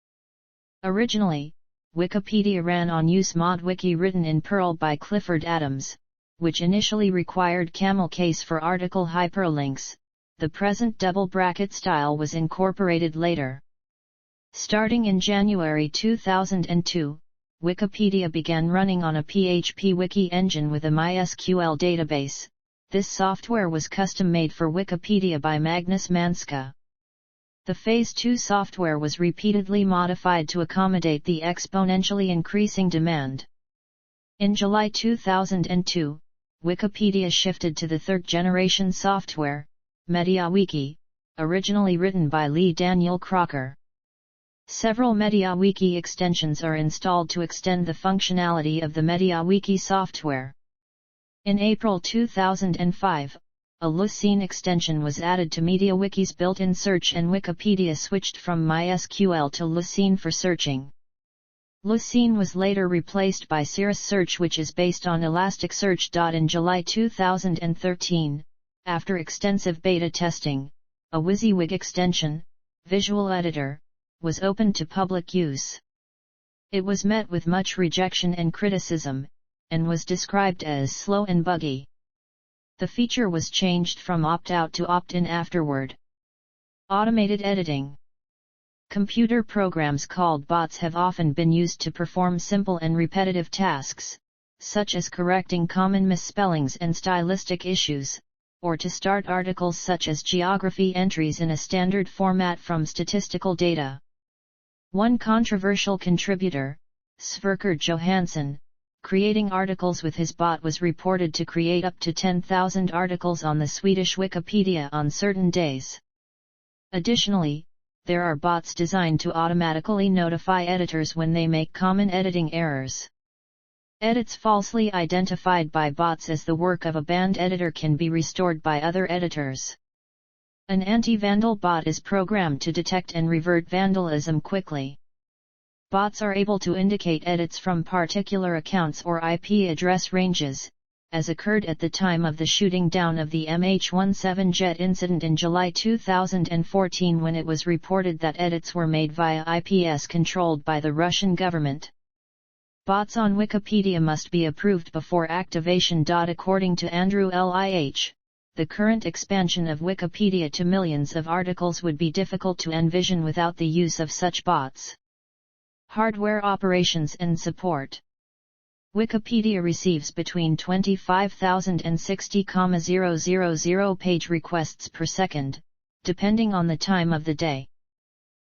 Originally, Wikipedia ran on UseModWiki written in Perl by Clifford Adams, which initially required camel case for article hyperlinks. The present double bracket style was incorporated later. Starting in January 2002, Wikipedia began running on a PHP wiki engine with a MySQL database. This software was custom-made for Wikipedia by Magnus Manska. The Phase 2 software was repeatedly modified to accommodate the exponentially increasing demand. In July 2002, Wikipedia shifted to the third-generation software, Narrated Wiki, originally written by Lee Daniel Crocker. Several Narrated Wiki extensions are installed to extend the functionality of the Narrated Wiki software. In April 2005, a Lucene extension was added to MediaWiki's built-in search and Wikipedia switched from MySQL to Lucene for searching. Lucene was later replaced by Cirrus Search, which is based on Elasticsearch. In July 2013, after extensive beta testing, a WYSIWYG extension, visual editor, was opened to public use. It was met with much rejection and criticism, and was described as slow and buggy. The feature was changed from opt-out to opt-in afterward. Automated editing. Computer programs called bots have often been used to perform simple and repetitive tasks, such as correcting common misspellings and stylistic issues, or to start articles such as geography entries in a standard format from statistical data. One controversial contributor, Sverker Johansson, creating articles with his bot was reported to create up to 10,000 articles on the Swedish Wikipedia on certain days. Additionally, there are bots designed to automatically notify editors when they make common editing errors. Edits falsely identified by bots as the work of a banned editor can be restored by other editors. An anti-vandal bot is programmed to detect and revert vandalism quickly. Bots are able to indicate edits from particular accounts or IP address ranges, as occurred at the time of the shooting down of the MH17 jet incident in July 2014, when it was reported that edits were made via IPs controlled by the Russian government. Bots on Wikipedia must be approved before activation. According to Andrew Lih, the current expansion of Wikipedia to millions of articles would be difficult to envision without the use of such bots. Hardware operations and support. Wikipedia receives between 25,000 and 60,000 page requests per second, depending on the time of the day.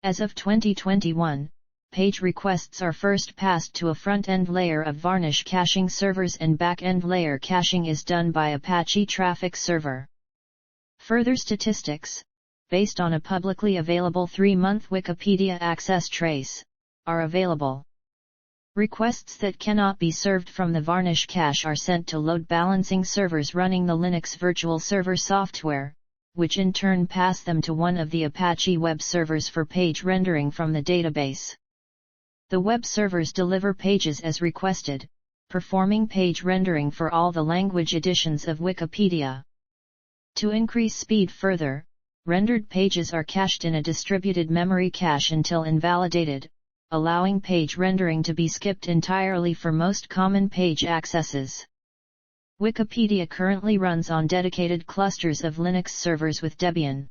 As of 2021, page requests are first passed to a front-end layer of Varnish caching servers, and back-end layer caching is done by Apache Traffic Server. Further statistics, based on a publicly available 3-month Wikipedia access trace, are available. Requests that cannot be served from the Varnish cache are sent to load balancing servers running the Linux virtual server software, which in turn pass them to one of the Apache web servers for page rendering from the database. The web servers deliver pages as requested, performing page rendering for all the language editions of Wikipedia. To increase speed further, rendered pages are cached in a distributed memory cache until invalidated, allowing page rendering to be skipped entirely for most common page accesses. Wikipedia currently runs on dedicated clusters of Linux servers with Debian.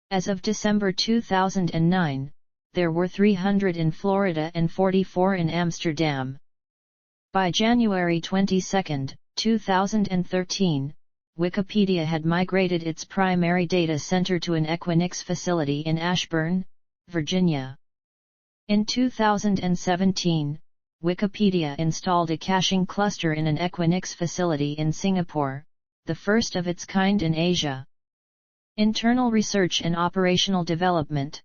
As of December 2009, there were 300 in Florida and 44 in Amsterdam. By January 22, 2013, Wikipedia had migrated its primary data center to an Equinix facility in Ashburn, Virginia. In 2017, Wikipedia installed a caching cluster in an Equinix facility in Singapore, the first of its kind in Asia. Internal research and operational development.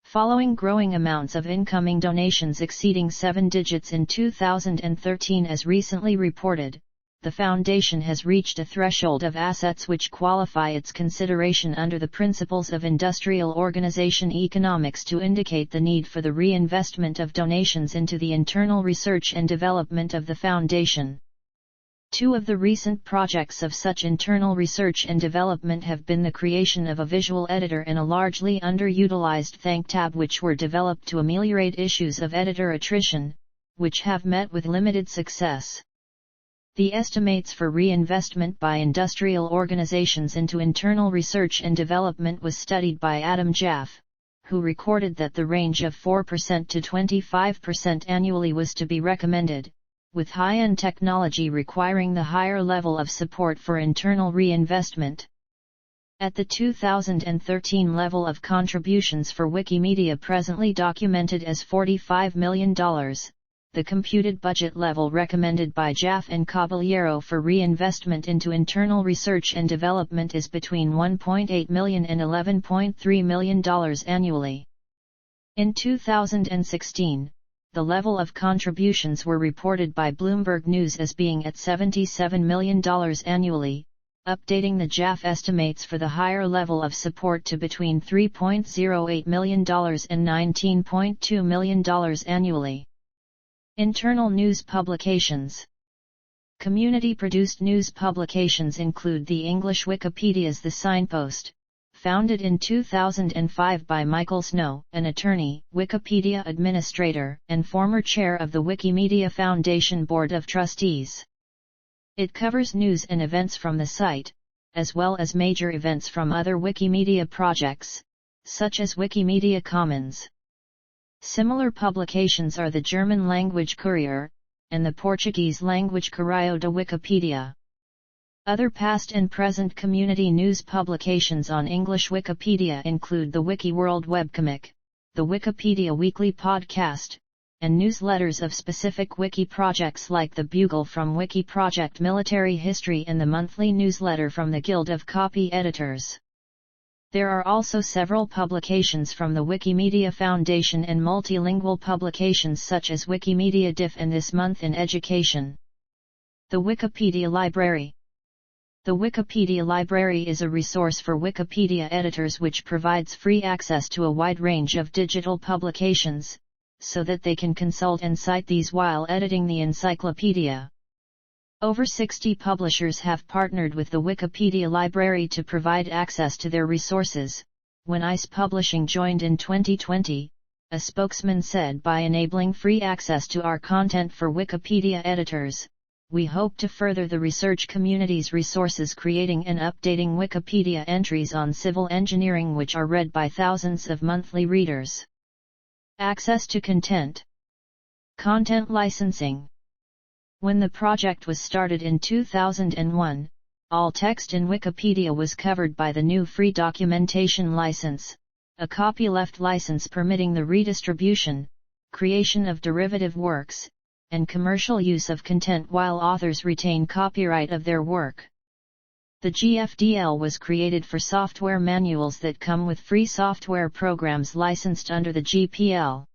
Following growing amounts of incoming donations exceeding 7 digits in 2013 as recently reported, the Foundation has reached a threshold of assets which qualify its consideration under the principles of industrial organization economics to indicate the need for the reinvestment of donations into the internal research and development of the Foundation. Two of the recent projects of such internal research and development have been the creation of a visual editor and a largely underutilized ThinkTab, which were developed to ameliorate issues of editor attrition, which have met with limited success. The estimates for reinvestment by industrial organizations into internal research and development was studied by Adam Jaffe, who recorded that the range of 4% to 25% annually was to be recommended, with high-end technology requiring the higher level of support for internal reinvestment. At the 2013 level of contributions for Wikimedia presently documented as $45 million, the computed budget level recommended by Jaffe and Caballero for reinvestment into internal research and development is between $1.8 million and $11.3 million annually. In 2016, the level of contributions were reported by Bloomberg News as being at $77 million annually, updating the Jaffe estimates for the higher level of support to between $3.08 million and $19.2 million annually. Internal news publications. Community-produced news publications include the English Wikipedia's The Signpost, founded in 2005 by Michael Snow, an attorney, Wikipedia administrator, and former chair of the Wikimedia Foundation Board of Trustees. It covers news and events from the site, as well as major events from other Wikimedia projects, such as Wikimedia Commons. Similar publications are the German-language Courier, and the Portuguese-language Correio da Wikipedia. Other past and present community news publications on English Wikipedia include the Wiki World Webcomic, the Wikipedia Weekly Podcast, and newsletters of specific wiki projects like the Bugle from Wiki Project Military History and the monthly newsletter from the Guild of Copy Editors. There are also several publications from the Wikimedia Foundation and multilingual publications such as Wikimedia Diff and This Month in Education. The Wikipedia Library. The Wikipedia Library is a resource for Wikipedia editors which provides free access to a wide range of digital publications, so that they can consult and cite these while editing the encyclopedia. Over 60 publishers have partnered with the Wikipedia library to provide access to their resources. When ICE Publishing joined in 2020, a spokesman said, "By enabling free access to our content for Wikipedia editors, we hope to further the research community's resources, creating and updating Wikipedia entries on civil engineering which are read by thousands of monthly readers." Access to content. Content licensing. When the project was started in 2001, all text in Wikipedia was covered by the new free documentation license, a copyleft license permitting the redistribution, creation of derivative works, and commercial use of content while authors retain copyright of their work. The GFDL was created for software manuals that come with free software programs licensed under the GPL.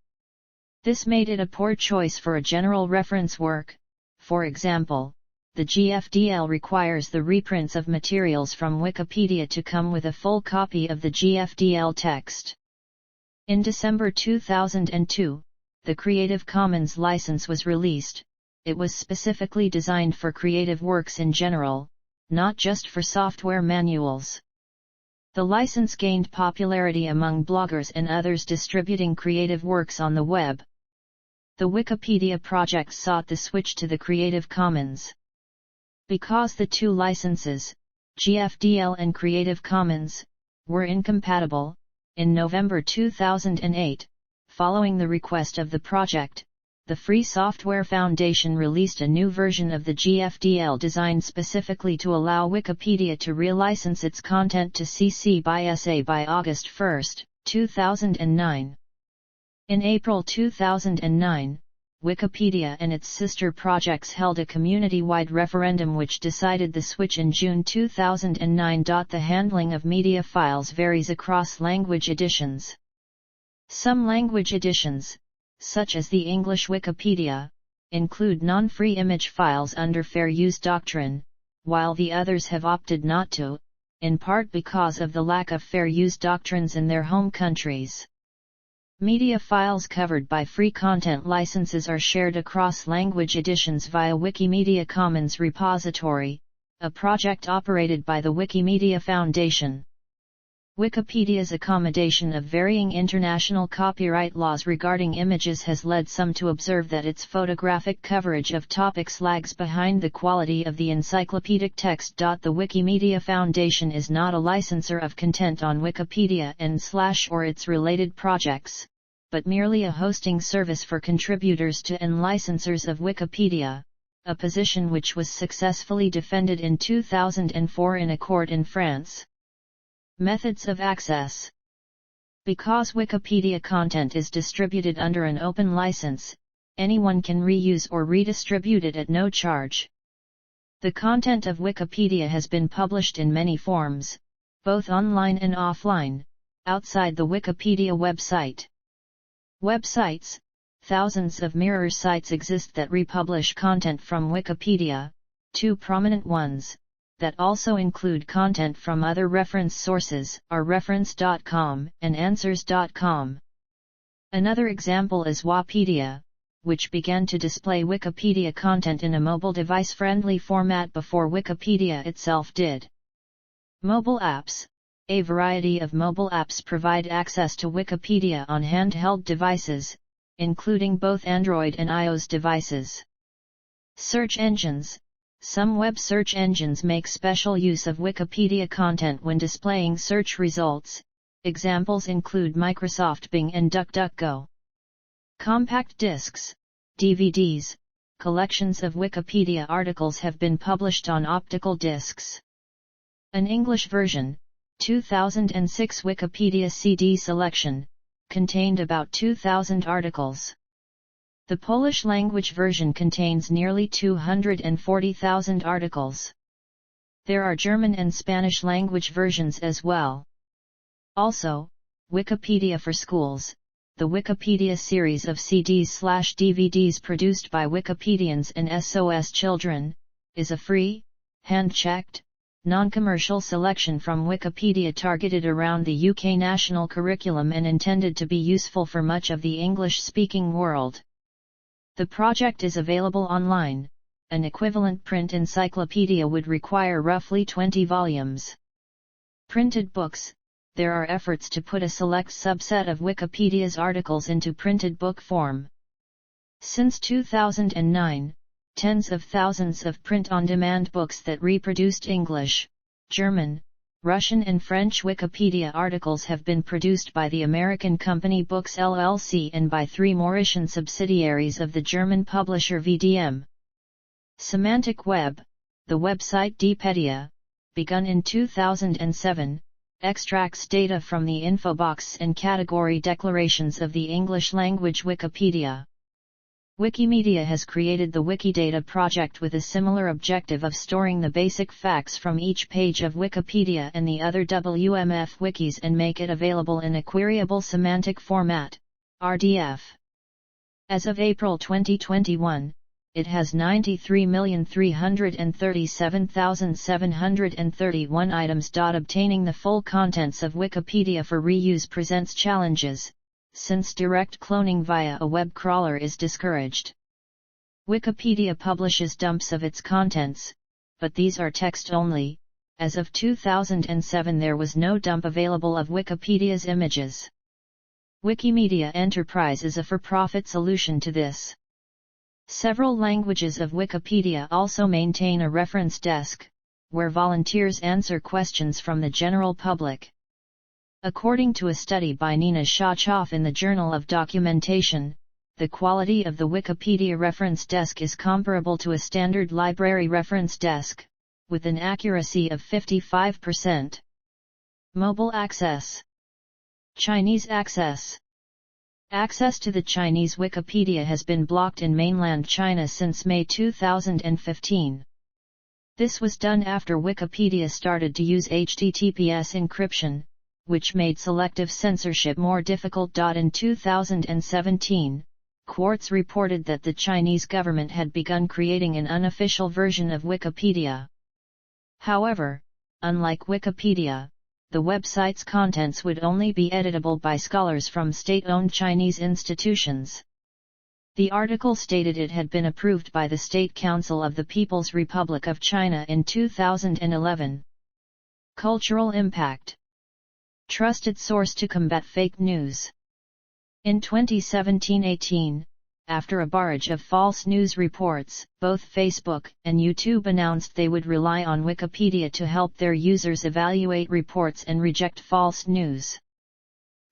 This made it a poor choice for a general reference work. For example, the GFDL requires the reprints of materials from Wikipedia to come with a full copy of the GFDL text. In December 2002, the Creative Commons license was released. It was specifically designed for creative works in general, not just for software manuals. The license gained popularity among bloggers and others distributing creative works on the web. The Wikipedia project sought the switch to the Creative Commons. Because the two licenses, GFDL and Creative Commons, were incompatible, in November 2008, following the request of the project, the Free Software Foundation released a new version of the GFDL designed specifically to allow Wikipedia to relicense its content to CC by SA by August 1, 2009. In April 2009, Wikipedia and its sister projects held a community-wide referendum which decided the switch in June 2009. The handling of media files varies across language editions. Some language editions, such as the English Wikipedia, include non-free image files under fair use doctrine, while the others have opted not to, in part because of the lack of fair use doctrines in their home countries. Media files covered by free content licenses are shared across language editions via Wikimedia Commons repository, a project operated by the Wikimedia Foundation. Wikipedia's accommodation of varying international copyright laws regarding images has led some to observe that its photographic coverage of topics lags behind the quality of the encyclopedic text. The Wikimedia Foundation is not a licensor of content on Wikipedia and/or its related projects, but merely a hosting service for contributors to and licensors of Wikipedia, a position which was successfully defended in 2004 in a court in France. Methods of access. Because Wikipedia content is distributed under an open license, anyone can reuse or redistribute it at no charge. The content of Wikipedia has been published in many forms, both online and offline, outside the Wikipedia website. Websites. Thousands of mirror sites exist that republish content from Wikipedia, two prominent ones that also include content from other reference sources are reference.com and answers.com. Another example is Wikipedia, which began to display Wikipedia content in a mobile device-friendly format before Wikipedia itself did. Mobile apps. A variety of mobile apps provide access to Wikipedia on handheld devices, including both Android and iOS devices. Search engines. Some web search engines make special use of Wikipedia content when displaying search results. Examples include Microsoft Bing and DuckDuckGo. Compact discs, DVDs. Collections of Wikipedia articles have been published on optical discs. An English version, 2006 Wikipedia CD selection, contained about 2,000 articles. The Polish language version contains nearly 240,000 articles. There are German and Spanish language versions as well. Also, Wikipedia for Schools, the Wikipedia series of CDs/DVDs produced by Wikipedians and SOS Children, is a free, hand-checked, non-commercial selection from Wikipedia targeted around the UK national curriculum and intended to be useful for much of the English-speaking world. The project is available online. An equivalent print encyclopedia would require roughly 20 volumes. Printed books. There are efforts to put a select subset of Wikipedia's articles into printed book form. Since 2009, tens of thousands of print-on-demand books that reproduced English, German, Russian and French Wikipedia articles have been produced by the American company Books LLC and by 3 Mauritian subsidiaries of the German publisher VDM. Semantic Web, the website wik-ih-PEE-dee-ə, begun in 2007, extracts data from the info box and category declarations of the English-language Wikipedia. Wikimedia has created the Wikidata project with a similar objective of storing the basic facts from each page of Wikipedia and the other WMF wikis and make it available in a queryable semantic format, RDF. As of April 2021, it has 93,337,731 items. Obtaining the full contents of Wikipedia for reuse presents challenges, since direct cloning via a web crawler is discouraged. Wikipedia publishes dumps of its contents, but these are text only. As of 2007 there was no dump available of Wikipedia's images. Wikimedia Enterprise is a for-profit solution to this. Several languages of Wikipedia also maintain a reference desk, where volunteers answer questions from the general public. According to a study by Nina Shachov in the Journal of Documentation, the quality of the Wikipedia reference desk is comparable to a standard library reference desk, with an accuracy of 55%. Mobile access. Chinese access. Access to the Chinese Wikipedia has been blocked in mainland China since May 2015. This was done after Wikipedia started to use HTTPS encryption, which made selective censorship more difficult. In 2017, Quartz reported that the Chinese government had begun creating an unofficial version of Wikipedia. However, unlike Wikipedia, the website's contents would only be editable by scholars from state-owned Chinese institutions. The article stated it had been approved by the State Council of the People's Republic of China in 2011. Cultural impact. Trusted source to combat fake news. In 2017-18, after a barrage of false news reports, both Facebook and YouTube announced they would rely on Wikipedia to help their users evaluate reports and reject false news.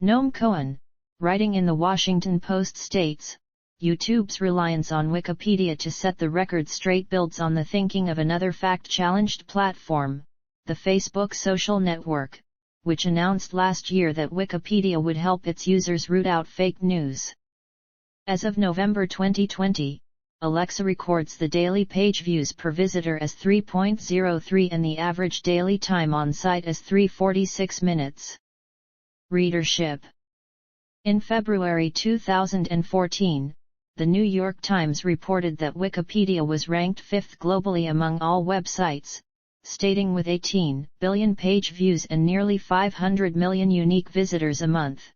Noam Cohen, writing in the Washington Post, states, YouTube's reliance on Wikipedia to set the record straight builds on the thinking of another fact-challenged platform, the Facebook social network, which announced last year that Wikipedia would help its users root out fake news. As of November 2020, Alexa records the daily page views per visitor as 3.03 and the average daily time on site as 346 minutes. Readership. In February 2014, the New York Times reported that Wikipedia was ranked 5th globally among all websites, stating with 18 billion page views and nearly 500 million unique visitors a month.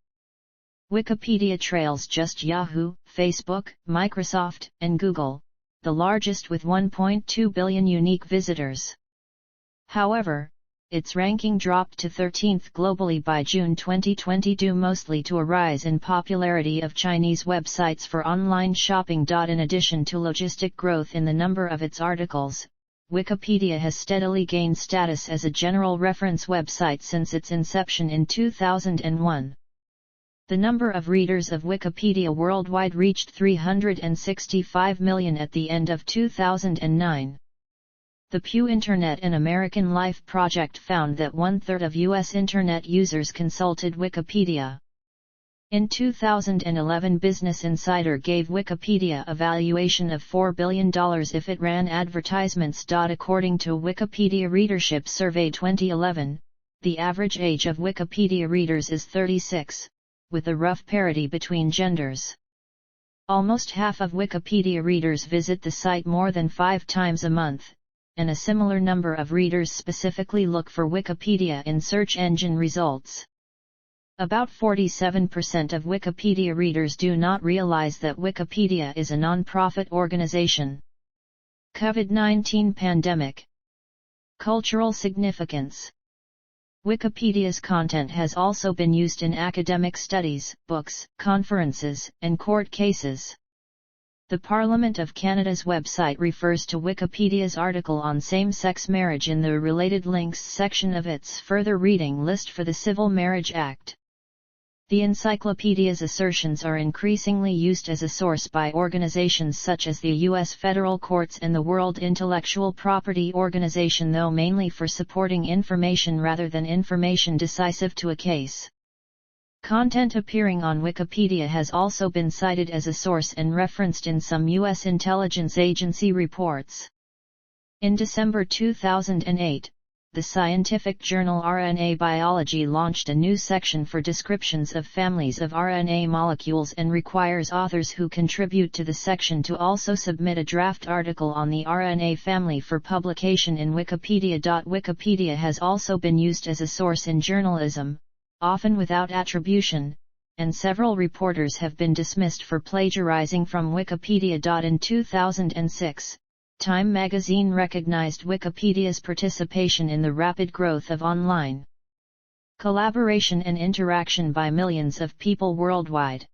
Wikipedia trails just Yahoo, Facebook, Microsoft, and Google, the largest with 1.2 billion unique visitors. However, its ranking dropped to 13th globally by June 2020 due mostly to a rise in popularity of Chinese websites for online shopping. In addition to logistic growth in the number of its articles, Wikipedia has steadily gained status as a general reference website since its inception in 2001. The number of readers of Wikipedia worldwide reached 365 million at the end of 2009. The Pew Internet and American Life Project found that 1/3 of U.S. Internet users consulted Wikipedia. In 2011, Business Insider gave Wikipedia a valuation of $4 billion if it ran advertisements. According to a Wikipedia Readership Survey 2011, the average age of Wikipedia readers is 36, with a rough parity between genders. Almost half of Wikipedia readers visit the site more than 5 times a month, and a similar number of readers specifically look for Wikipedia in search engine results. About 47% of Wikipedia readers do not realize that Wikipedia is a non-profit organization. COVID-19 pandemic. Cultural significance. Wikipedia's content has also been used in academic studies, books, conferences, and court cases. The Parliament of Canada's website refers to Wikipedia's article on same-sex marriage in the Related Links section of its further reading list for the Civil Marriage Act. The encyclopedia's assertions are increasingly used as a source by organizations such as the U.S. federal courts and the World Intellectual Property Organization, though mainly for supporting information rather than information decisive to a case. Content appearing on Wikipedia has also been cited as a source and referenced in some U.S. intelligence agency reports. In December 2008, the scientific journal RNA Biology launched a new section for descriptions of families of RNA molecules and requires authors who contribute to the section to also submit a draft article on the RNA family for publication in Wikipedia. Wikipedia has also been used as a source in journalism, often without attribution, and several reporters have been dismissed for plagiarizing from Wikipedia. In 2006, Time magazine recognized Wikipedia's participation in the rapid growth of online collaboration and interaction by millions of people worldwide.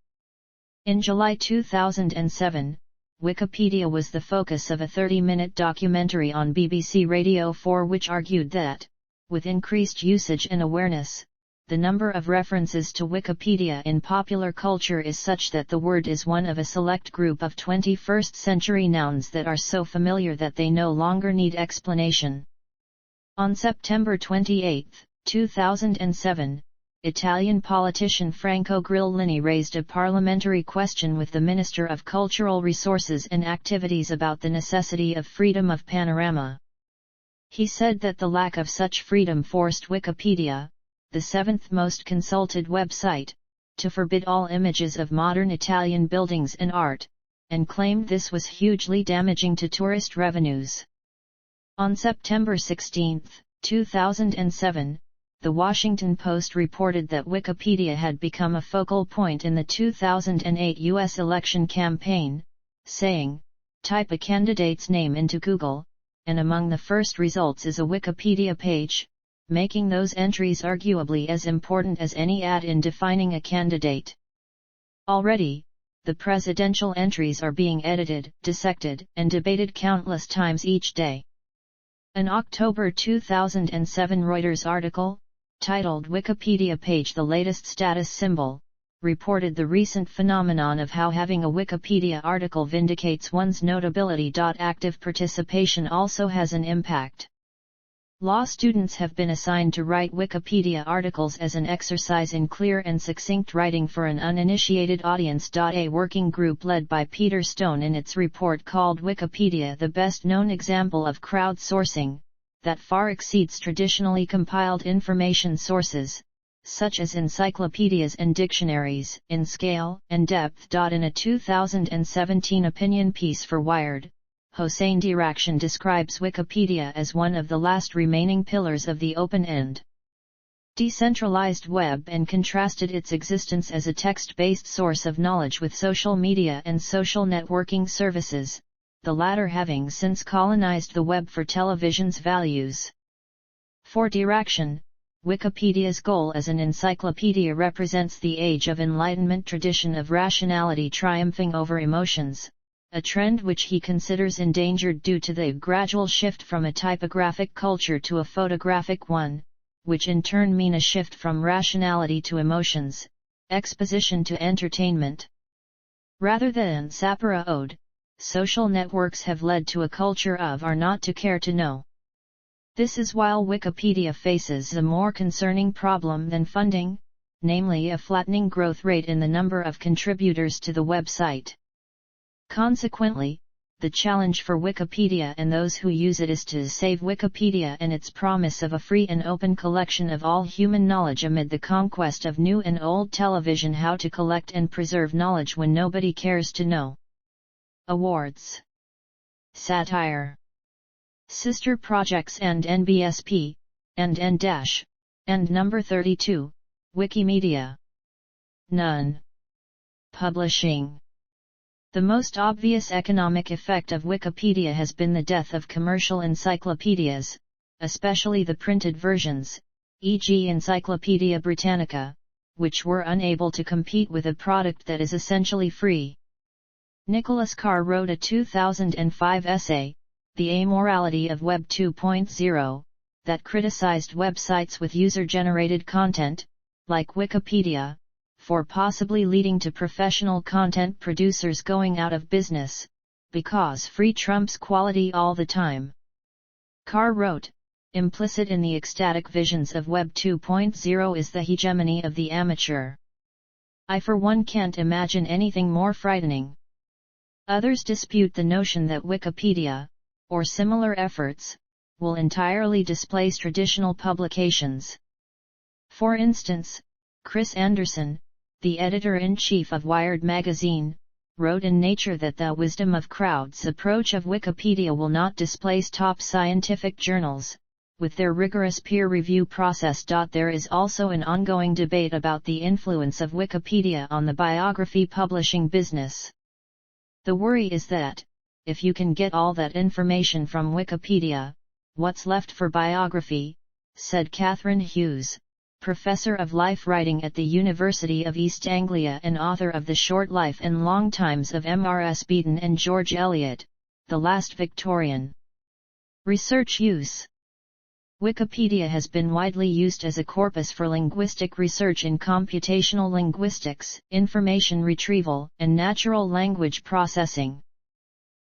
In July 2007, Wikipedia was the focus of a 30-minute documentary on BBC Radio 4 which argued that, with increased usage and awareness, the number of references to Wikipedia in popular culture is such that the word is one of a select group of 21st-century nouns that are so familiar that they no longer need explanation. On September 28, 2007, Italian politician Franco Grillini raised a parliamentary question with the Minister of Cultural Resources and Activities about the necessity of freedom of panorama. He said that the lack of such freedom forced Wikipedia, the seventh most consulted website, to forbid all images of modern Italian buildings and art, and claimed this was hugely damaging to tourist revenues. On September 16, 2007, The Washington Post reported that Wikipedia had become a focal point in the 2008 U.S. election campaign, saying, "Type a candidate's name into Google, and among the first results is a Wikipedia page," making those entries arguably as important as any ad in defining a candidate. Already, the presidential entries are being edited, dissected, and debated countless times each day. An October 2007 Reuters article, titled "Wikipedia Page: The Latest Status Symbol," reported the recent phenomenon of how having a Wikipedia article vindicates one's notability. Active participation also has an impact. Law students have been assigned to write Wikipedia articles as an exercise in clear and succinct writing for an uninitiated audience. A working group led by Peter Stone in its report called Wikipedia the best known example of crowdsourcing, that far exceeds traditionally compiled information sources, such as encyclopedias and dictionaries, in scale and depth. In a 2017 opinion piece for Wired, Hossein Dirakhshan describes Wikipedia as one of the last remaining pillars of the open-end decentralized web and contrasted its existence as a text-based source of knowledge with social media and social networking services, the latter having since colonized the web for television's values. For Dirakhshan, Wikipedia's goal as an encyclopedia represents the age of Enlightenment tradition of rationality triumphing over emotions, a trend which he considers endangered due to the gradual shift from a typographic culture to a photographic one, which in turn mean a shift from rationality to emotions, exposition to entertainment. Rather than sapere aude, social networks have led to a culture of are not to care to know. This is while Wikipedia faces a more concerning problem than funding, namely a flattening growth rate in the number of contributors to the website. Consequently, the challenge for Wikipedia and those who use it is to save Wikipedia and its promise of a free and open collection of all human knowledge amid the conquest of new and old television. How to collect and preserve knowledge when nobody cares to know. Awards. Satire. Sister projects and NBSP, and N-, and number 32, Wikimedia. None. Publishing. The most obvious economic effect of Wikipedia has been the death of commercial encyclopedias, especially the printed versions, e.g. Encyclopedia Britannica, which were unable to compete with a product that is essentially free. Nicholas Carr wrote a 2005 essay, The Amorality of Web 2.0, that criticized websites with user-generated content, like Wikipedia, for possibly leading to professional content producers going out of business, because free trumps quality all the time. Carr wrote, implicit in the ecstatic visions of Web 2.0 is the hegemony of the amateur. I for one can't imagine anything more frightening. Others dispute the notion that Wikipedia, or similar efforts, will entirely displace traditional publications. For instance, Chris Anderson, the editor-in-chief of Wired magazine, wrote in Nature that the wisdom of crowds approach of Wikipedia will not displace top scientific journals, with their rigorous peer review process. There is also an ongoing debate about the influence of Wikipedia on the biography publishing business. The worry is that, if you can get all that information from Wikipedia, what's left for biography, said Catherine Hughes, Professor of Life Writing at the University of East Anglia and author of The Short Life and Long Times of M.R.S. Beeton and George Eliot, The Last Victorian. Research use. Wikipedia has been widely used as a corpus for linguistic research in computational linguistics, information retrieval, and natural language processing.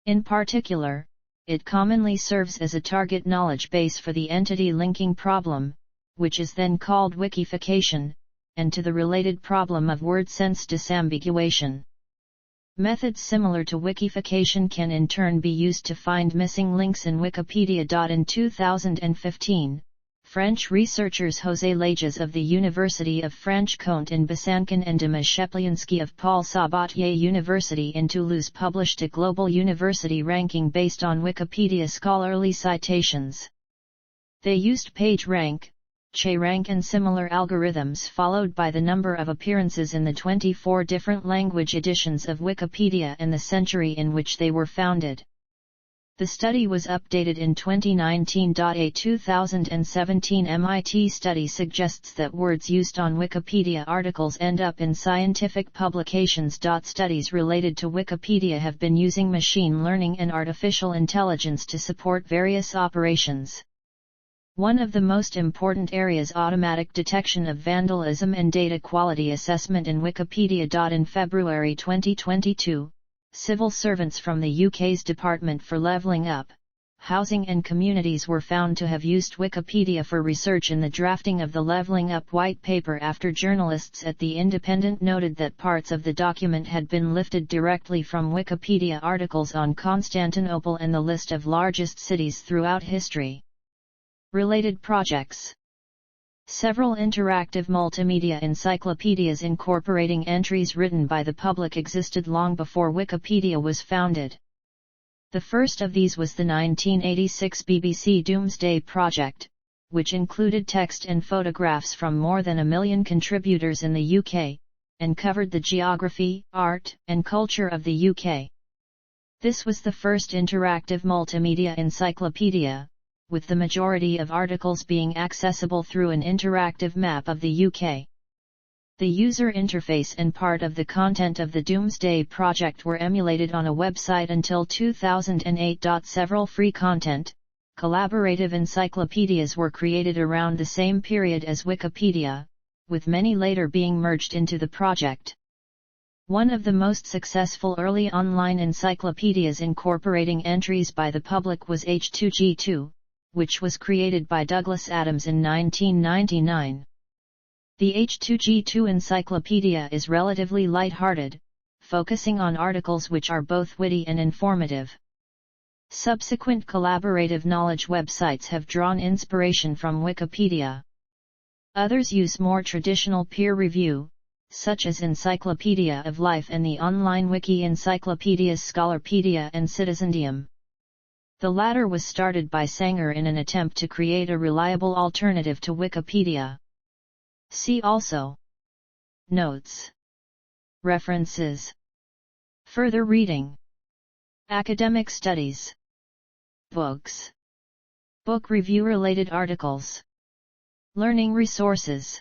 In particular, it commonly serves as a target knowledge base for the entity linking problem, which is then called wikification, and to the related problem of word sense disambiguation. Methods similar to wikification can in turn be used to find missing links in Wikipedia. In 2015, French researchers José Lages of the University of Franche-Comté in Besançon and Dimas Shepliansky of Paul Sabatier University in Toulouse published a global university ranking based on Wikipedia scholarly citations. They used PageRank, CheRank and similar algorithms followed by the number of appearances in the 24 different language editions of Wikipedia and the century in which they were founded. The study was updated in 2019. A 2017 MIT study suggests that words used on Wikipedia articles end up in scientific publications. Studies related to Wikipedia have been using machine learning and artificial intelligence to support various operations. One of the most important areas: automatic detection of vandalism and data quality assessment in Wikipedia. In February 2022, civil servants from the UK's Department for Levelling Up, Housing and Communities were found to have used Wikipedia for research in the drafting of the Levelling Up white paper after journalists at The Independent noted that parts of the document had been lifted directly from Wikipedia articles on Constantinople and the list of largest cities throughout history. Related projects. Several interactive multimedia encyclopedias incorporating entries written by the public existed long before Wikipedia was founded. The first of these was the 1986 BBC Doomsday Project, which included text and photographs from more than 1 million contributors in the UK, and covered the geography, art, and culture of the UK. This was the first interactive multimedia encyclopedia, with the majority of articles being accessible through an interactive map of the UK. The user interface and part of the content of the Doomsday Project were emulated on a website until 2008. Several free content, collaborative encyclopedias were created around the same period as Wikipedia, with many later being merged into the project. One of the most successful early online encyclopedias incorporating entries by the public was H2G2, which was created by Douglas Adams in 1999. The H2G2 encyclopedia is relatively light-hearted, focusing on articles which are both witty and informative. Subsequent collaborative knowledge websites have drawn inspiration from Wikipedia. Others use more traditional peer review, such as Encyclopedia of Life and the online wiki encyclopedias Scholarpedia and Citizendium. The latter was started by Sanger in an attempt to create a reliable alternative to Wikipedia. See also Notes. References. Further reading. Academic studies. Books. Book review related articles. Learning resources.